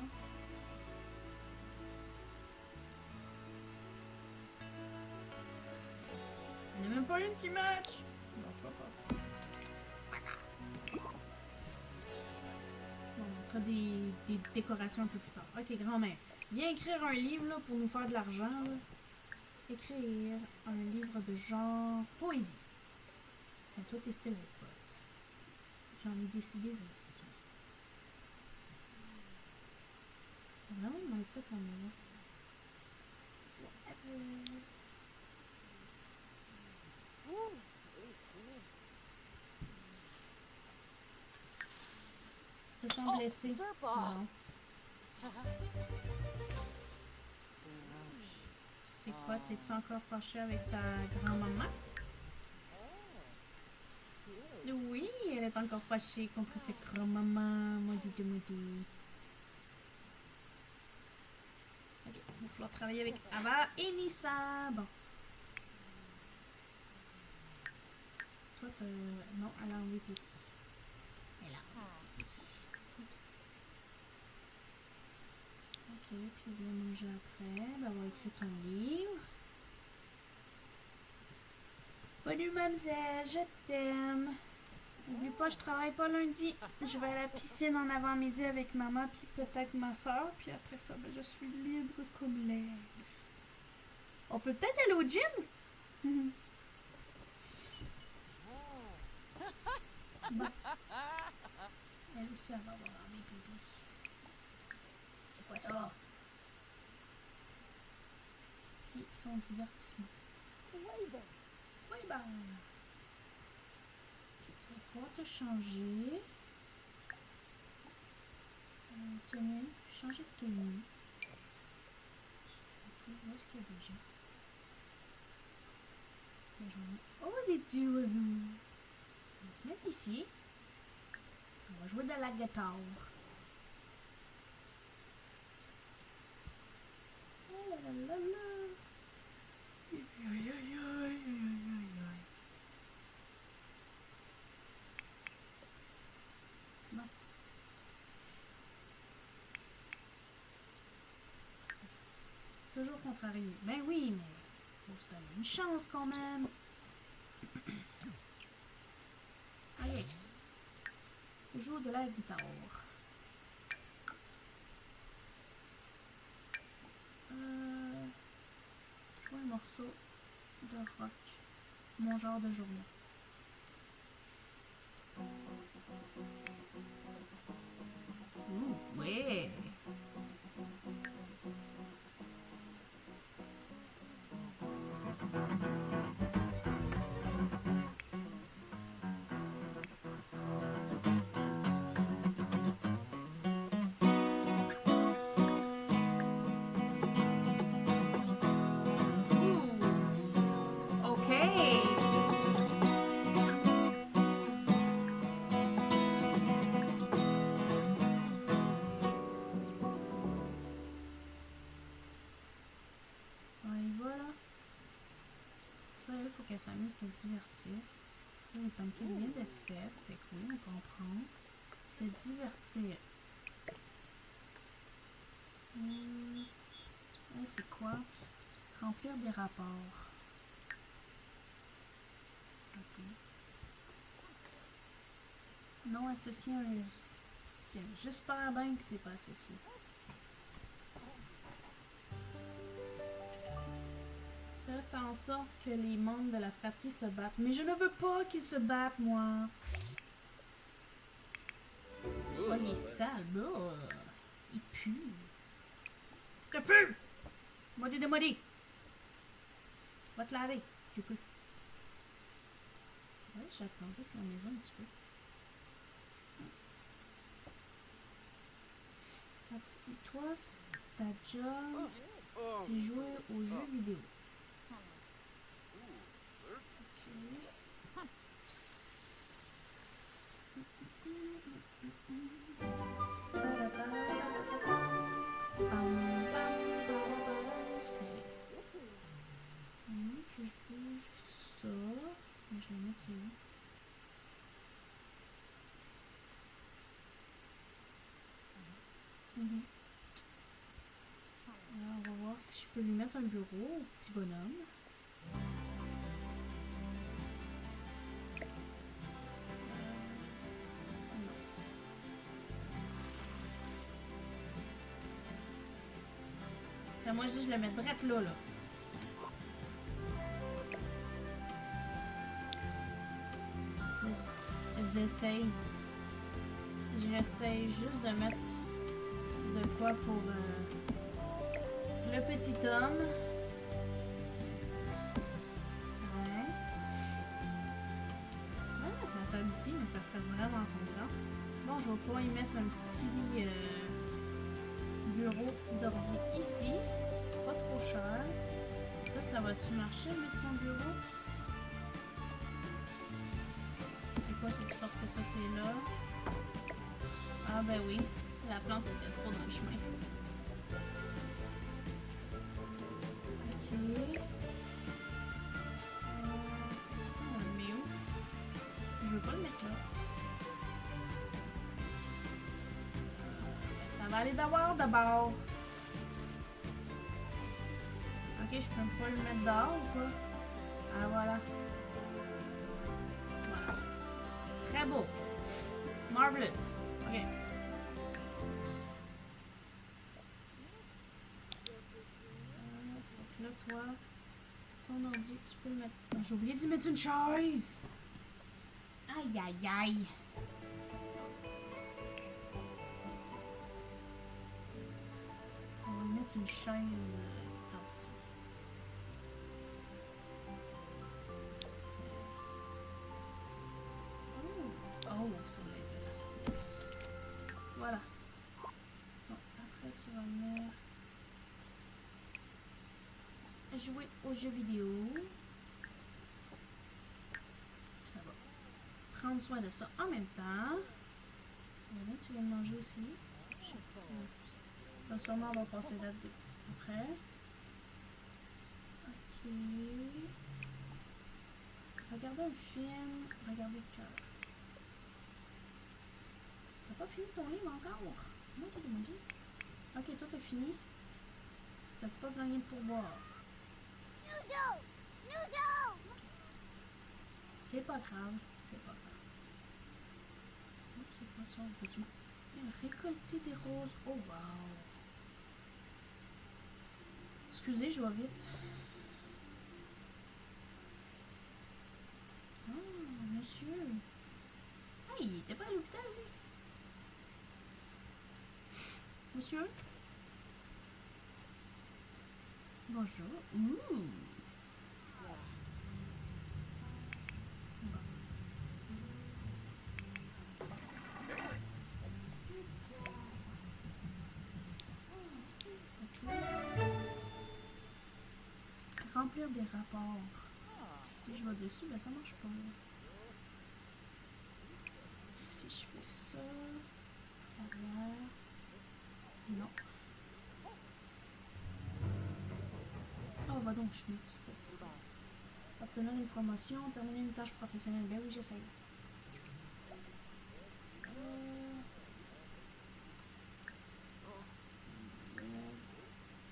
Il n'y en a même pas une qui match! Bon, fuck off. On mettra des décorations un peu plus tard. Ok, grand-mère. Viens écrire un livre là, pour nous faire de l'argent. Là. Écrire un livre de genre poésie. À toi tes styles, pote. J'en ai décidé ainsi. Vraiment mal fait comme ça. Se sont blessés. Non. C'est quoi? T'es-tu encore fâché avec ta grand-maman? Oui, elle est encore fâchée contre cette grand-maman. Maudit de maudit. Ok, il va falloir travailler avec Ava et Nissa. Bon. Toi, non, elle a envie de... Elle a ok, puis viens manger après. Ben, on va écrire ton livre. Bonne mademoiselle, je t'aime. N'oublie pas, je travaille pas lundi. Je vais à la piscine en avant-midi avec maman puis peut-être ma soeur. Puis après ça, ben, je suis libre comme l'air. On peut peut-être aller au gym? Bon. Elle aussi, elle va avoir mes bébés. C'est quoi ça? Puis son divertissement. Oui, ben. Tu vas pouvoir te changer. Tenue. Changer de tenue. Ok, où est-ce qu'il y a des gens? Oh, des petits oiseaux. On va se mettre ici. On va jouer de la guitare. Oh là là là là. Aïe, aïe, aïe, aïe, aïe, aïe, aïe. Non. Toujours contrarié. Ben oui, mais faut se donner une chance quand même. Allez. Joue de la guitare. Jouer un morceau de rock. Mon genre de journée. Ouh, ouais. Ouh. OK. On y va là. Ça, il faut qu'elle s'amuse, qu'elle se divertisse. Là, le pancake vient d'être fait. Fait que oui, on comprend. Se divertir. Là, c'est quoi? Remplir des rapports. Ok. Non associé à un sim. J'espère bien que c'est pas associé. Faites en sorte que les membres de la fratrie se battent. Mais je ne veux pas qu'ils se battent, moi. Oh, les sales. Bah. Ils puent. Ça pue! Maudit de maudit. Va te laver. Tu peux. Ouais, j'agrandisse la maison un petit peu. Et toi, ta job, c'est jouer aux jeux vidéo. Ok. Excusez. Que je bouge ça. Mais je le mettrai où? Alors, on va voir si je peux lui mettre un bureau au petit bonhomme. Enfin, moi, je dis je le mets direct là, là. J'essaye juste de mettre de quoi pour le petit homme. Ouais. On va mettre la table ici, mais ça ferait vraiment content. Bon, je vais pouvoir y mettre un petit bureau d'ordi ici. Pas trop cher. Ça va-tu marcher, mettre son bureau? C'est quoi? C'est parce que ça, c'est là? Ah ben oui, la plante était trop dans le chemin. Ok. Ça, on le met où? Je veux pas le mettre là. Ça va aller d'abord. Ok, je peux pas le mettre dehors ou quoi? Ah voilà. Voilà. Très beau. Marvelous. Ok. Faut que là, toi, ton ordi, tu peux le mettre. Oh, j'ai oublié d'y mettre une chaise. Aïe, aïe, aïe. On va mettre une chaise d'ordi. Oh, ça l'est. Voilà. Bon, après tu vas mettre jouer aux jeux vidéo. prendre soin de ça en même temps. Voilà, tu viens de manger aussi. Je sais pas. Là, sûrement, on va passer là après. Ok. Regardez un film. Regardez le cœur. T'as pas fini ton livre encore? Non, t'as demandé. Ok, toi, t'as fini. T'as pas gagné de pourboire. Snoozo! Snoozo! C'est pas grave. C'est pas grave. Oh, c'est pas ça. Peux-tu récolter des roses? Oh, wow. Excusez, je vais vite. Ah, monsieur. Ah, il était pas à l'hôpital, lui. Monsieur? Bonjour. Ouh. Bon. Remplir des rapports. Si je vais dessus, ben ça marche pas. Si je fais ça, carrière, non. Oh, va donc, Schmitt. Obtenir une promotion, terminer une tâche professionnelle. Ben oui, j'essaye.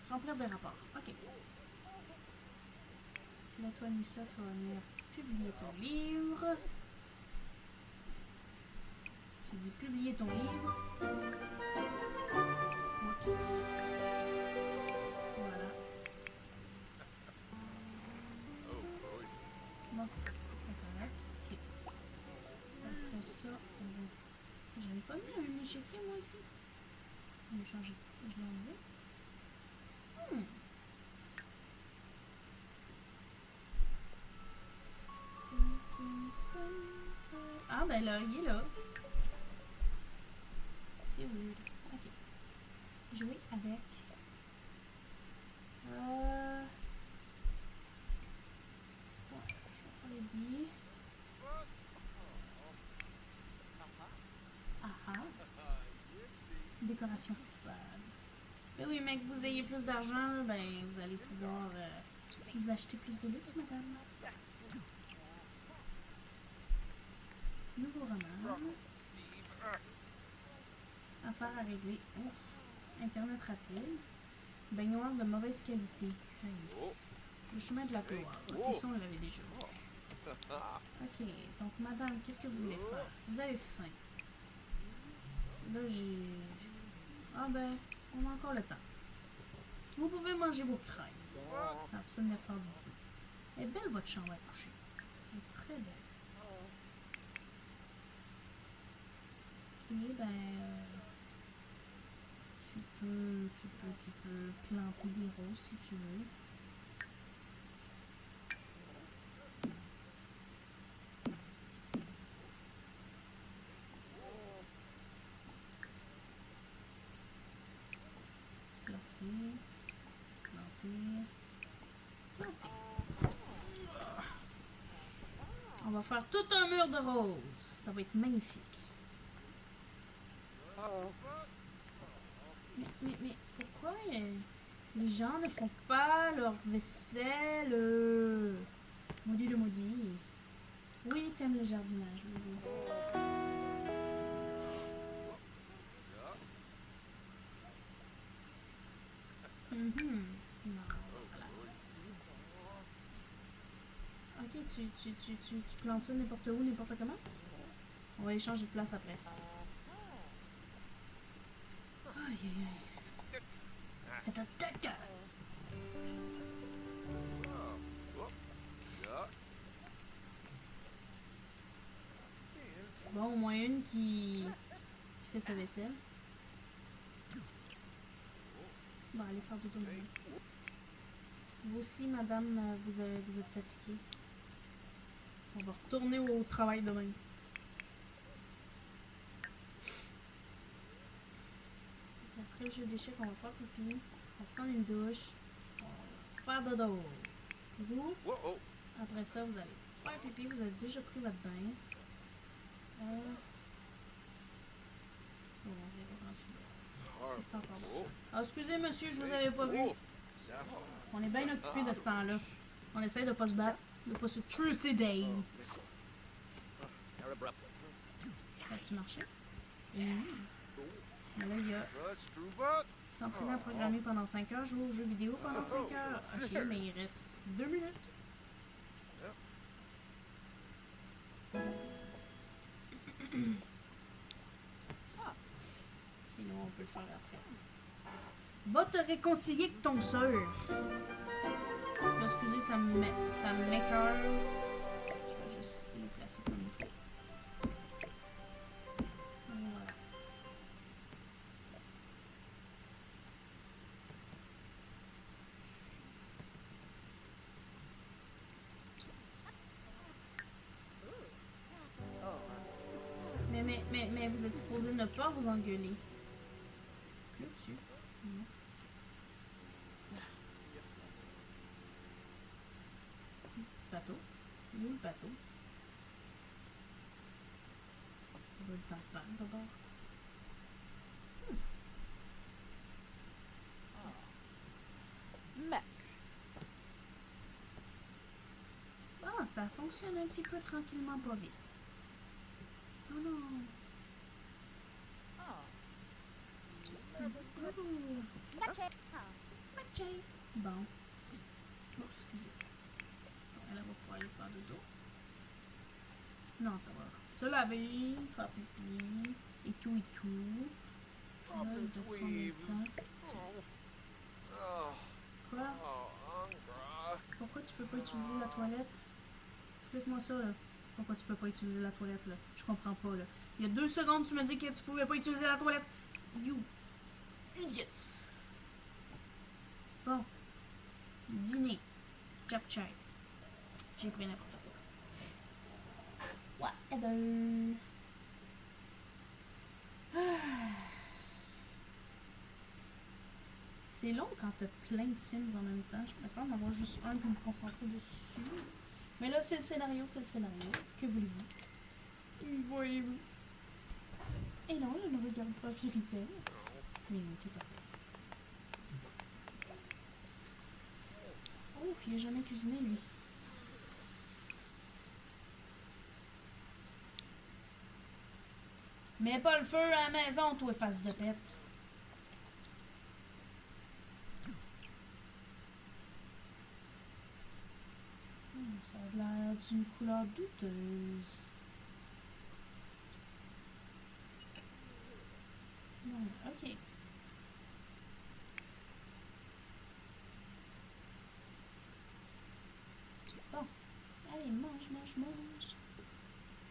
Remplir des rapports. Ok. Là, toi, Nissa, tu vas venir publier ton livre. J'ai dit publier ton livre. Oups. Voilà. Bon, c'est correct. Ok. Après ça, on va... J'avais pas mis un échiquier, moi, ici. Je l'ai changé. Je l'ai enlevé. Ah, ben là, il est là. C'est weird. Ok. Jouer avec. Ouais, ça fait les dits. Ah ah. Décoration fade. Ben oui, mais que vous ayez plus d'argent, ben vous allez pouvoir vous acheter plus de luxe, madame. Nouveau roman. Affaire à régler. Ouf. Internet rapide. Baignoire de mauvaise qualité. Hey. Le chemin de la gloire. Ok, ça on l'avait déjà. Ok, donc madame, qu'est-ce que vous voulez faire? Vous avez faim. Là j'ai... Ah ben, on a encore le temps. Vous pouvez manger vos crêpes. Non, ça ne faire beaucoup. Elle est belle votre chambre à coucher. Elle est très belle. Ok, ben... tu peux planter des roses si tu veux. Planter. On va faire tout un mur de roses. Ça va être magnifique. Mais pourquoi les gens ne font pas leur vaisselle? Maudit le maudit. Oui, t'aimes le jardinage. Oui. Non, voilà. Ok, tu plantes ça n'importe où, n'importe comment? On va échanger de place après. Aïe aïe aïe. Ta-ta-ta-ta. Bon, au moins une qui fait sa vaisselle. Bon, allez faire du tout. Vous aussi, madame, vous êtes fatiguée. On va retourner au travail demain. Après, je déchire, on va faire pipi. On va prendre une douche. On va faire dodo. Vous, après ça, vous allez faire pipi. Vous avez déjà pris votre bain. On verra rendu là. Si c'est encore bon. Oh, Ah, excusez, monsieur, je vous avais pas vu. oh, Sapphire. On est bien occupé de ce temps-là. On essaie de pas se battre, de pas se trucider. As-tu marché? Mais là, il y a Strubat. s'entraîner à programmer pendant 5 heures, jouer aux jeux vidéo pendant 5 heures. Ok, mais il reste 2 minutes. Et nous, on peut le faire après. Va te réconcilier avec ton soeur. Là, excusez, ça m'écoeure. Je vais juste le placer comme il faut. Voilà. Mais vous êtes supposé ne pas vous engueuler. Là-dessus. Non. Bateau. Où est le bateau? On va le temps de perdre d'abord. Mech. Ah, ça fonctionne un petit peu tranquillement, pas vite. Oh non. Oh. Oh. Gotcha. Matché. Bon. Oh, excusez. Elle va pouvoir aller faire dodo. Non, ça va. Se laver, faire pipi, et tout et tout. Là, il doit se prendre le temps. Oh, Quoi? oh, Angra. Pourquoi tu peux pas utiliser la toilette? Explique-moi ça, là. Pourquoi tu peux pas utiliser la toilette, là? Je comprends pas, là. Il y a 2 secondes, tu m'as dit que tu pouvais pas utiliser la toilette. You idiots! Bon. Dîner. Chap-chap. J'ai pris n'importe quoi. Whatever. C'est long quand t'as plein de Sims en même temps. Je préfère en avoir juste un pour me concentrer dessus. Mais là, c'est le scénario, c'est le scénario. Que voulez-vous? Voyez-vous? Et non, je ne regarde pas Fairy Tail. Mais oui, tout à fait. Oh, il a jamais cuisiné, lui. Mets pas le feu à la maison, toi, face de pète. Ça a l'air d'une couleur douteuse. Bon, ok. Bon. Allez, mange, mange, mange.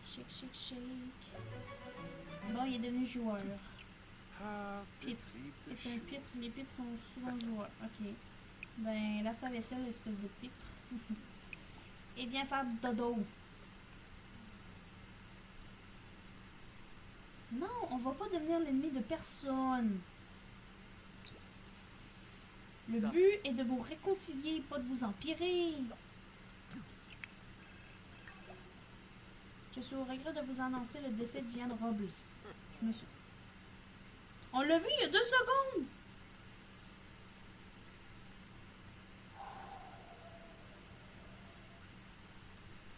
Shake, shake, shake. Bon, il est devenu joueur. Ah, Pitre. C'est un pitre. Les pitres sont souvent joueurs. Ok. Ben, lave ta vaisselle, espèce de pitre. Et viens faire dodo. Non, on va pas devenir l'ennemi de personne. Le but est de vous réconcilier, pas de vous empirer. Je suis au regret de vous annoncer le décès d'Ian Robles. Je me suis... On l'a vu il y a 2 secondes.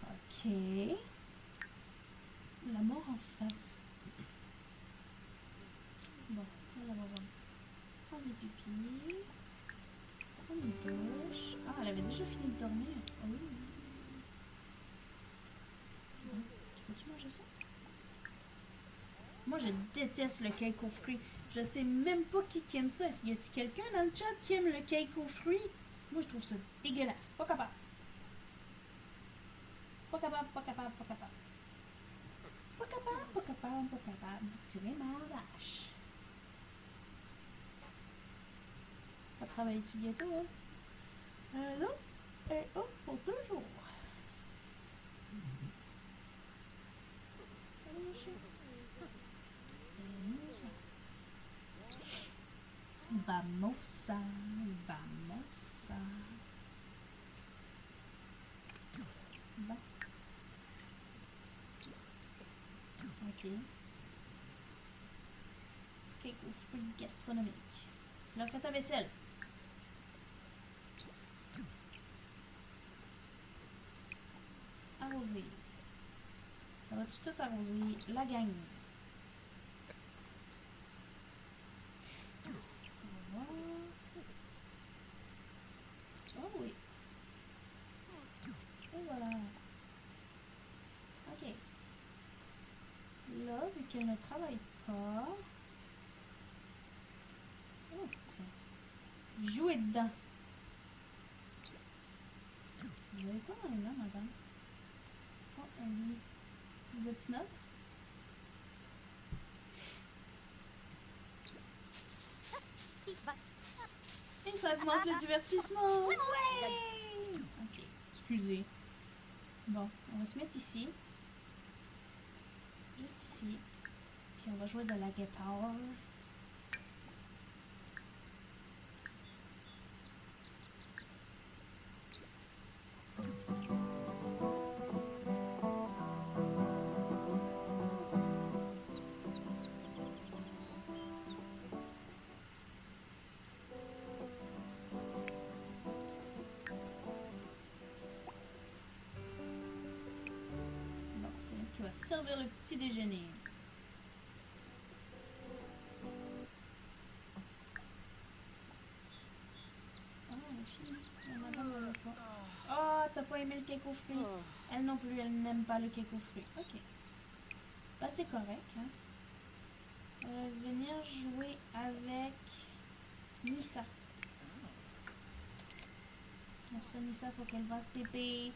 Ok. La mort en face. Bon, on va voir. Prendre du pipi. Prendre une douche. Ah, elle avait déjà fini de dormir. Oh. Bon, tu peux-tu manger ça? Moi, je déteste le cake aux fruits. Je sais même pas qui aime ça. Est-ce qu'il y a quelqu'un dans le chat qui aime le cake aux fruits? Moi, je trouve ça dégueulasse. Pas capable. Pas capable, pas capable, pas capable. Pas capable, pas capable, pas capable de tirer ma vache. Va travailler-tu bientôt, hein? Non, elle est off pour 2 jours. Allez, mon chien. Vamosa, vamosa. Bon. Ok. Cake aux fruits gastronomiques. Là, fais ta vaisselle. Arroser. Ça va-tu tout arroser? La gang. On va voir. Oh oui. Et voilà. Ok. Là, vu qu'elle ne travaille pas... Oh, tiens. Jouer dedans. Vous avez quoi dans les mains, madame? Oh, un lit. Vous êtes snob? Et ça augmente le divertissement! Ouais! Ok, excusez. Bon, on va se mettre ici. Juste ici. Puis on va jouer de la guitare. Bon, c'est elle qui va servir le petit déjeuner. Ah, elle est finie. La madame ne veut pas. Ah, t'as pas aimé le cake aux fruits? Elle non plus, elle n'aime pas le cake aux fruits. Ok. Bah, c'est correct, hein. Venir jouer avec Nissa. Pour ça, Nissa, faut qu'elle va se TP.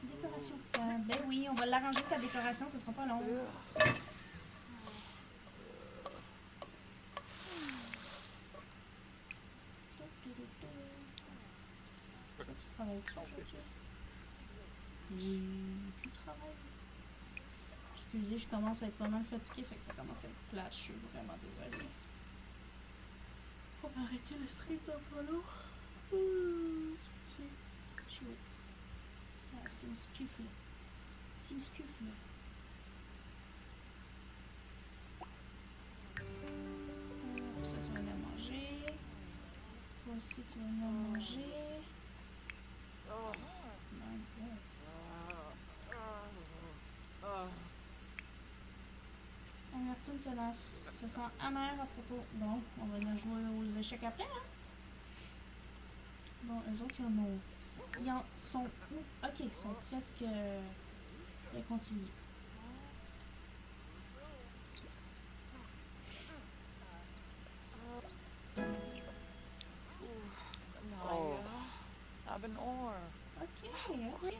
Décoration. Ben oui, on va l'arranger ta décoration, ce sera pas long. Tu travailles-tu aujourd'hui? Oui, tu travailles. Excusez, je commence à être pas mal fatiguée, fait que ça commence à être plate. Je suis vraiment désolée. Faut arrêter le stream dans pas long. Excusez. Je vais... Ah, c'est une scuffle. C'est une scuffle. Ça, tu vas venir manger. Toi aussi, tu vas venir manger. Oh. My God. Amertume tenace. Se sent amer à propos. Bon, on va venir jouer aux échecs après, hein? Bon, eux autres, ils en sont où? Ok, ils sont presque réconciliés. Naya. Abenor. Ok, ok.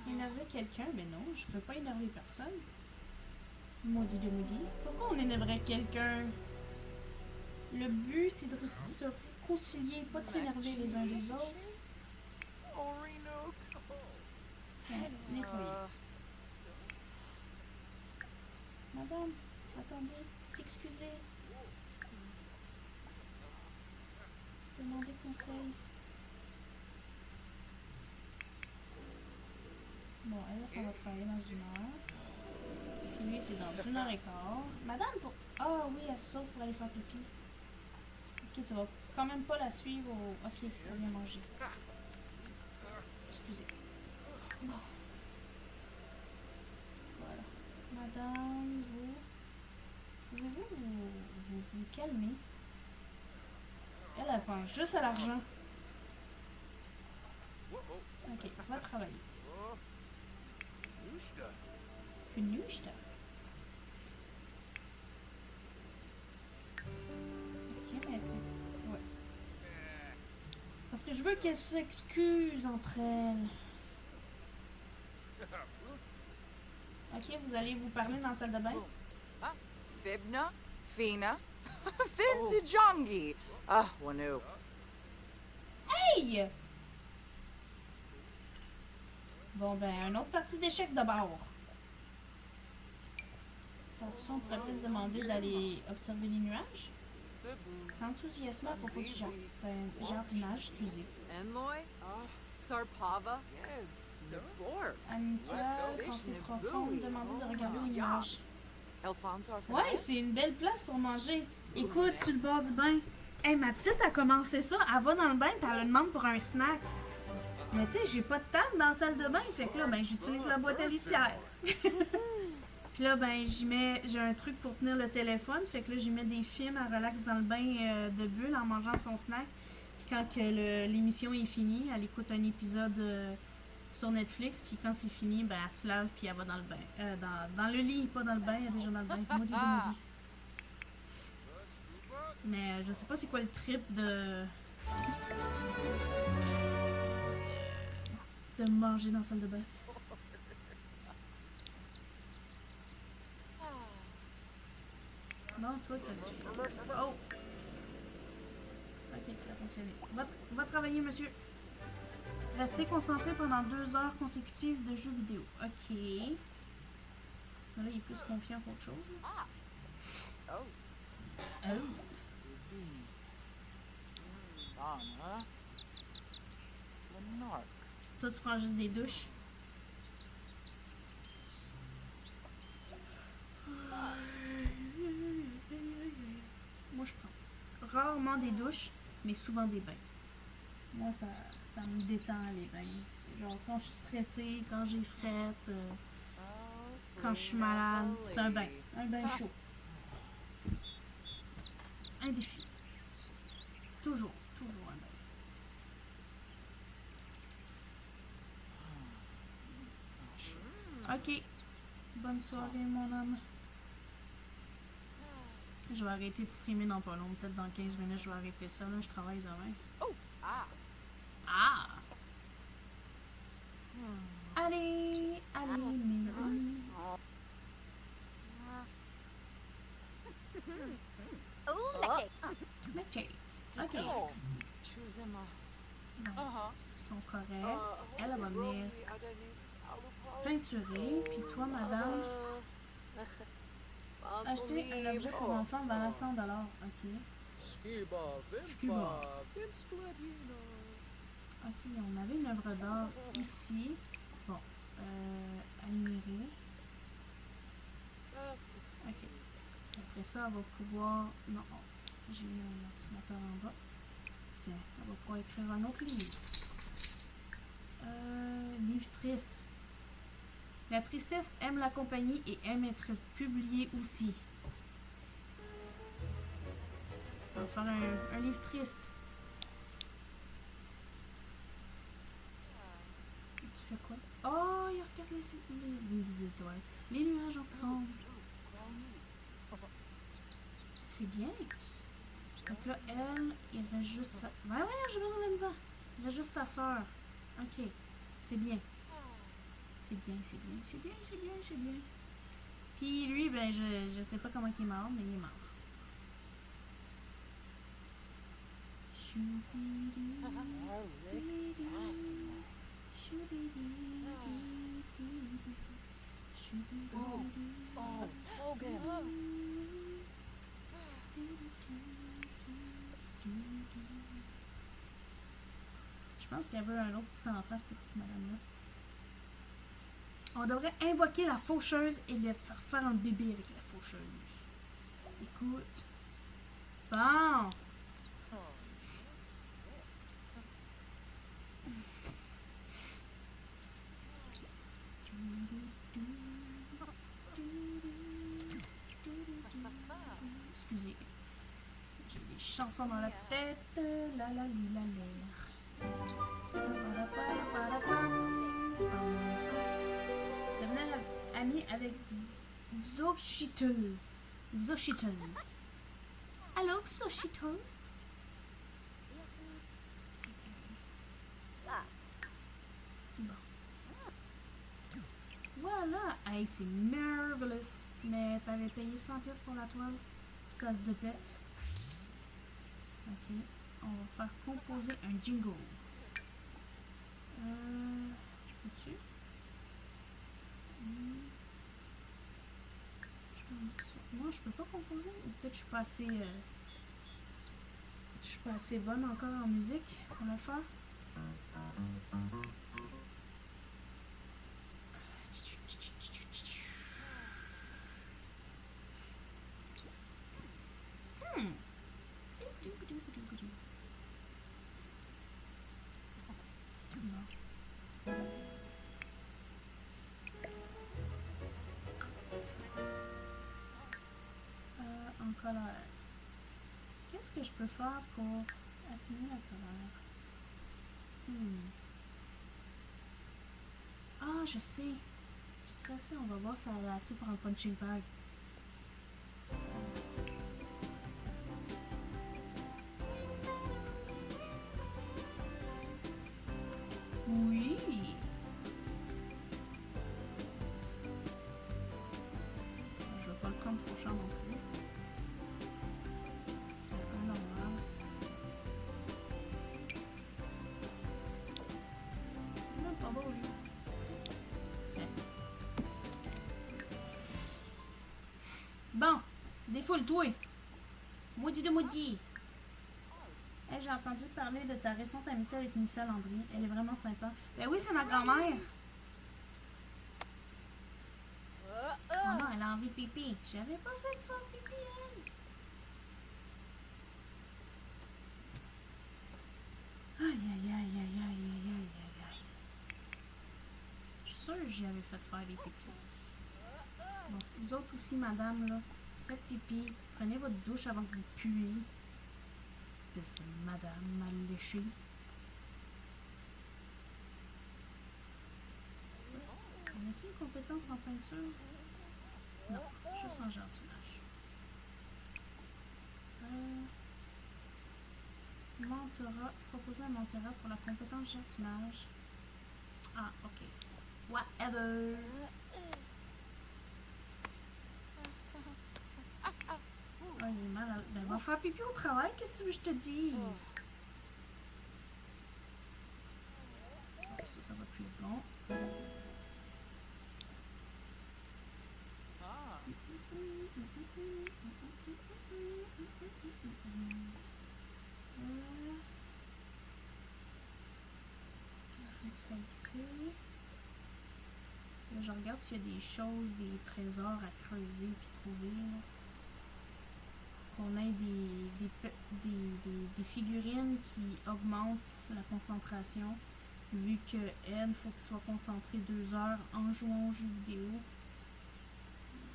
Énerver quelqu'un? Mais non, je peux pas énerver personne. Maudit de maudit. Pourquoi on énerverait quelqu'un? Le but, c'est de se réconcilier, pas de s'énerver les uns les autres. Orinook. Tiens, nettoyer. Madame, attendez, s'excuser. Demander conseil. Bon, elle, ça va travailler dans 1 heure. Puis lui, c'est dans 1 heure et quart. Madame, pour... Ah oui, elle se sauve pour aller faire pipi. Ok, tu vas quand même pas la suivre au... Ok, elle vient manger. Excusez. Bon. Voilà. Madame, vous... Pouvez-vous vous calmer? Elle pense juste à l'argent. Ok, va travailler. Knusta. Ok, mais... Ouais. Parce que je veux qu'elles s'excusent entre elles. Ok, vous allez vous parler dans la salle de bain? Ah, Fibna, Fina, Finzi Jongi. Ah, Wanu. Hey! Bon, ben, une autre partie d'échecs d'abord. Après ça, on pourrait peut-être demander d'aller observer les nuages. C'est enthousiasmant à propos du jardinage, excusez. Enloy? Sarpava? Nibor? Amical, pensée profonde, demander de regarder les nuages. Elfonso Ouais, c'est une belle place pour manger. Écoute, sur le bord du bain. Hey, ma petite a commencé ça. Elle va dans le bain et elle demande pour un snack. Mais tu sais, j'ai pas de table dans la salle de bain. Fait que là, ben, j'utilise la boîte à litière. Puis là, ben, j'ai un truc pour tenir le téléphone. Fait que là, j'y mets des films à relax dans le bain de bulle en mangeant son snack. Puis quand que l'émission est finie, elle écoute un épisode sur Netflix. Puis quand c'est fini, ben, elle se lave puis elle va dans le bain. Dans le lit, pas dans le bain. Elle est déjà dans le bain. Maudit. Mais je sais pas c'est quoi le trip de manger dans la salle de bain. Non, toi, t'as su. Oh! Ok, ça a fonctionné. Va travailler, monsieur. Restez concentré pendant 2 heures consécutives de jeux vidéo. Ok. Là, il est plus confiant qu'autre chose. Là. Oh. Oh! Sana. Lenark. Toi, tu prends juste des douches. Moi, je prends rarement des douches, mais souvent des bains. Moi, ça me détend, les bains. Genre, quand je suis stressée, quand j'ai frette, quand je suis malade, c'est un bain. Un bain chaud. Un défi. Toujours un bain. Ok. Bonne soirée, mon homme. Je vais arrêter de streamer dans pas long. Peut-être dans 15 minutes, je vais arrêter ça. Là, je travaille demain. Oh, ah. Ah! Allez, mes amis. Ooh, Magic. Magic. Ok. Oh. Chuzema. Ils sont corrects. Elle va venir peinturer. Puis toi, madame, acheter un objet pour enfant valant 100 $. Ok. Skiba, Skiba. Vimpa, Ok, on avait une œuvre d'art ici. Bon. Admirer. Ok. Après ça, elle va pouvoir... Non, j'ai mis mon ordinateur en bas. Tiens, elle va pouvoir écrire un autre livre. Livre triste. La tristesse aime la compagnie et aime être publiée aussi. On va faire un livre triste. Tu fais quoi? Oh, il regarde les étoiles. Les nuages ensemble. C'est bien. Donc là, elle, il reste juste sa... Ouais, je vais dans la misère. Il reste juste sa soeur. Ok. C'est bien. C'est bien. Puis lui, ben, je sais pas comment il est mort, mais il est mort. Je pense qu'il y avait un autre petit enfant, cette petite madame-là. On devrait invoquer la faucheuse et lui faire un bébé avec la faucheuse. Écoute. Bon. Excusez. J'ai des chansons dans la tête. La la li la l'air. Devenir ami avec Xochitl. Allô, Xochitl? Bon. Voilà. Hey, c'est marvelous. Mais t'avais payé 100$ pour la toile. Casse de pète. Ok. On va faire composer un jingle. Je peux-tu? Je Moi, je peux pas composer. Ou peut-être que je suis pas assez... je suis pas assez bonne encore en musique pour le faire. Non. En colère. Qu'est-ce que je peux faire pour atténuer la colère? Ah, je sais. J'ai assez, on va voir si elle a assez pour un punching bag. Oui. Je vais pas le prendre trop cher non plus. Un normal. Non, pas beau, lui. Tiens. Bon, défoule-toi. Maudit de maudit. Hey, j'ai entendu parler de ta récente amitié avec Nissa Landry. Elle est vraiment sympa. Ben oui, c'est ma grand-mère. Oh non, elle a envie de pipi. J'avais pas fait de faire pipi, elle. Aïe, aïe, aïe, aïe, aïe, aïe, aïe, aïe, aïe. Je suis sûre que j'y avais fait faire des pipis. Bon, vous autres aussi, madame, là, faites pipi. Prenez votre douche avant que vous puiez. Espèce de madame mal léchée. On a-t-il une compétence en peinture? Non, juste en jardinage. Mentorat, proposer un mentorat pour la compétence jardinage. Ah, ok. Whatever. Ah, il est mal. Ben, va faire pipi au travail, qu'est-ce que tu veux que je te dise? Oh, ça va plus être long. Ah. Neutralité. Là, je regarde s'il y a des choses, des trésors à creuser puis trouver. Là. Qu'on ait des figurines qui augmentent la concentration. Vu que elle, il faut qu'il soit concentré 2 heures en jouant aux jeux vidéo.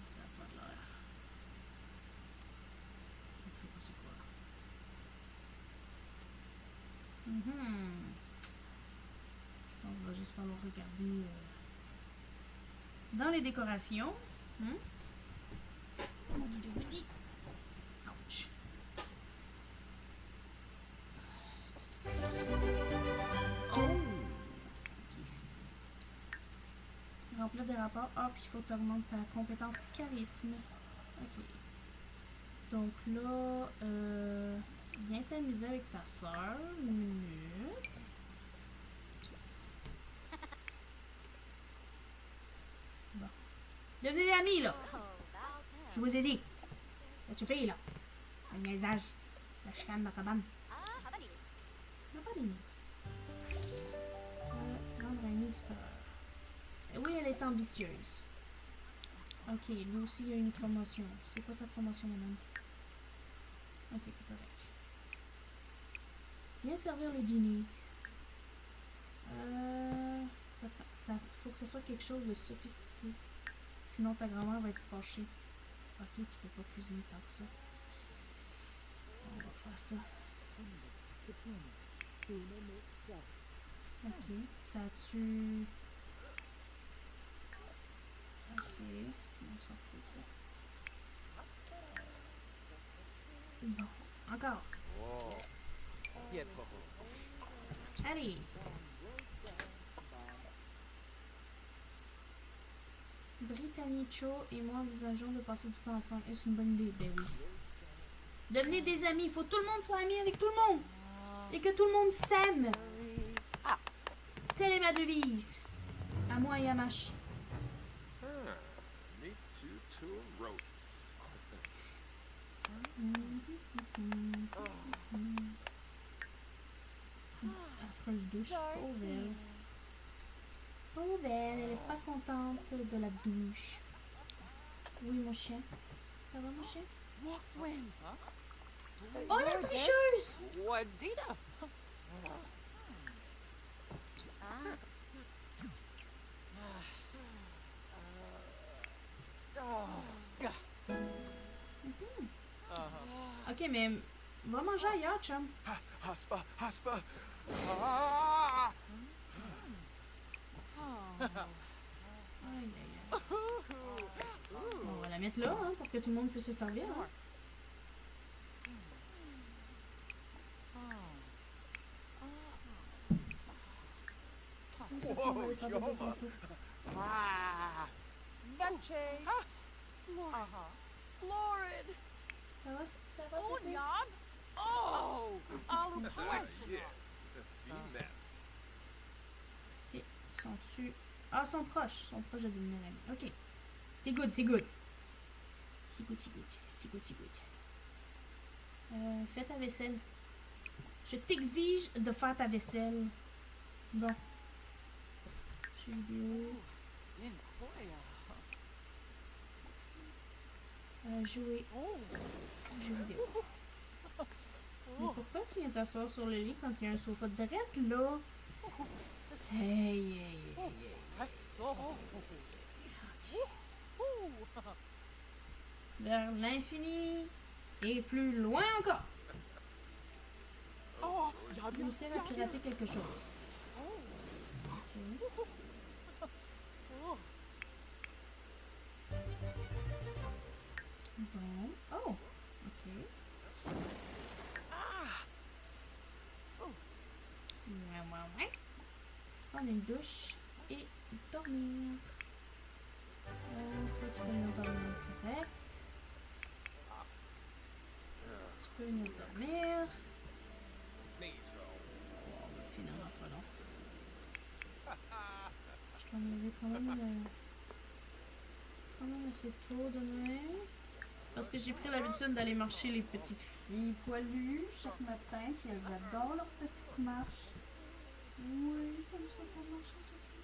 Ça n'a pas de l'air. Je sais pas c'est quoi. Je pense qu'il va juste falloir regarder dans les décorations. Maudit de maudit. Ouch. Oh! Ok, ici. Remplir des rapports. Ah, puis il faut t'augmenter ta compétence charisme. Ok. Donc là, viens t'amuser avec ta soeur. Une minute. Bon. Devenez des amis, là. Je vous ai dit. Tu fais là. Un niaisage. La chicane dans ta cabane. n'a pas d'amis. Rendre un éditeur. Oui, elle est ambitieuse. Ok, lui aussi il y a une promotion. C'est quoi ta promotion, madame? Ok, c'est correct. Bien servir le dîner. Faut que ce soit quelque chose de sophistiqué. Sinon ta grand-mère va être fâchée. Ok, tu peux pas cuisiner tant que ça. On va faire ça. Ok, ça tue. Ok, on s'en fout ça. Bon, encore. Allez. Britannicho et moi envisageons de passer du temps ensemble. Est-ce une bonne idée? Ben oui. Devenez des amis. Il faut que tout le monde soit ami avec tout le monde. Et que tout le monde s'aime. Ah. Telle est ma devise. À moi et à Mash. Meat to roats. Affreuse douche. Pauvre elle. Pauvre elle, elle est pas contente de la douche. Oui, mon chien. Ça va, mon chien? Wolfwind. Oh, la tricheuse! Wadita. Ok, mais va manger ailleurs, chum. Haspa, Haspa. Ah! Aïe, aïe, aïe. Bon, on va la mettre là, hein, pour que tout le monde puisse se servir. Hein. Whoa, Yoma. Ah! Nache. Florid. Ça va, Oh, Sophie? Yob. Oh, all of Ah, course. yes. The theme maps. Ok, sont-tu... Ah, sont proches de devenir amis. Ok. C'est good, c'est good. C'est good, c'est good. C'est good, c'est good. Fais ta vaisselle. Je t'exige de faire ta vaisselle. Bon. Jeux vidéo. Inquire. Jouer. Jeux vidéo. Mais pourquoi tu viens t'asseoir sur le lit quand il y a un sofa direct là? Hey, hey, hey, hey. That's so. Vers l'infini et plus loin encore. Oh, Yob, Réussir à pirater quelque chose. Ok. Bon. Oh, ok. Ouais. Prendre une douche et dormir. Toi, tu peux venir dormir direct. Tu peux venir dormir. On va finir dans pas long. Je dois me lever quand même assez tôt demain. Parce que j'ai pris l'habitude d'aller marcher les petites filles poilues chaque matin, puis elles adorent leur petite marche. Oui, comme ça pour marcher, Sophie.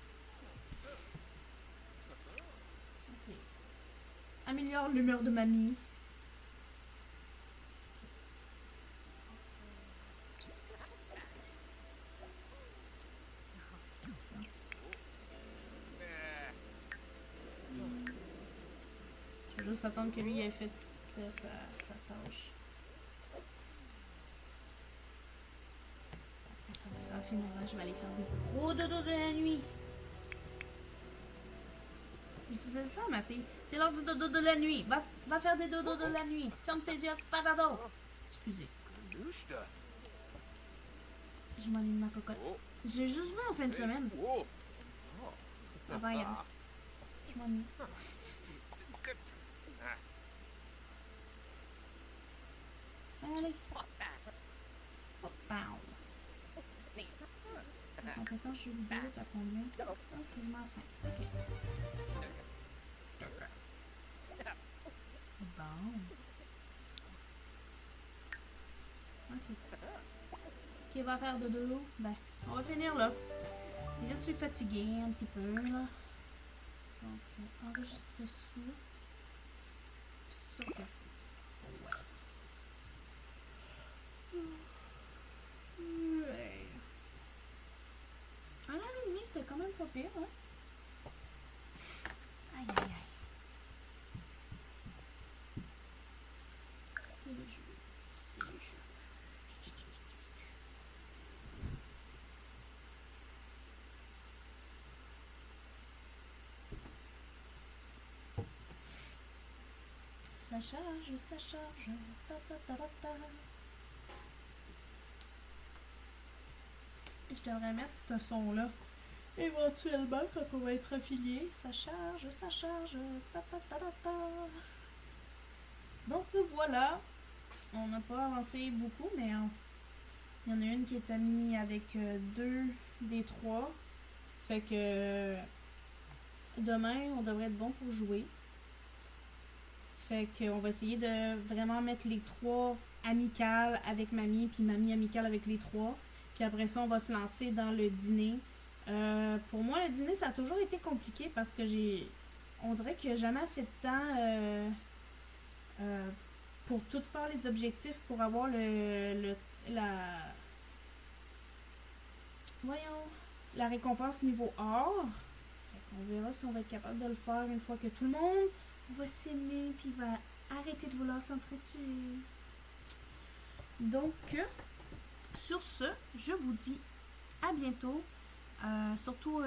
Ok. Améliore l'humeur de mamie. Je vais juste attendre que lui ait fait sa tâche. Après ça va finir là. Je vais aller faire des gros dodo de la nuit. Je disais ça à ma fille. C'est l'heure du dodo de la nuit. Va faire des dodos de la nuit. Ferme tes yeux, fais dodo. Excusez. Nushta. Je m'ennuie de ma cocotte. Oh. Je l'ai juste vu en fin de semaine. Whoa. Avant hier. Je m'ennuie. Allez. Oh, pow. Compétence jeu vidéo, t'as combien? Oh, quasiment 5. Ok. Bon. Ok. Qui va faire dodo? Ben, on va finir là. Je suis fatiguée un petit peu là. Donc, enregistrer sous. Sauvegarder. Ouais. Un an et demi, c'était quand même pas pire, hein? Aïe, aïe, aïe. Quitter le jeu. Quitter le jeu. Ça charge, ça charge. Ta ta ta ta ta. Je devrais mettre ce son-là éventuellement quand on va être affilié. Ça charge, ta ta ta ta ta. Donc voilà, on n'a pas avancé beaucoup, mais il y en a une qui est amie avec 2 des 3. Fait que demain, on devrait être bon pour jouer. Fait qu'on va essayer de vraiment mettre les 3 amicales avec mamie, puis mamie amicale avec les 3. Puis après ça, on va se lancer dans le dîner. Pour moi, le dîner, ça a toujours été compliqué parce que on dirait qu'il n'y a jamais assez de temps pour tout faire les objectifs, pour avoir la récompense niveau or. On verra si on va être capable de le faire une fois que tout le monde va s'aimer puis va arrêter de vouloir s'entretuer. Donc, sur ce, je vous dis à bientôt. Surtout,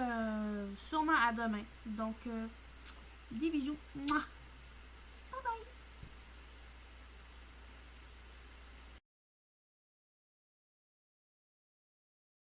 sûrement à demain. Donc, des bisous. Mouah!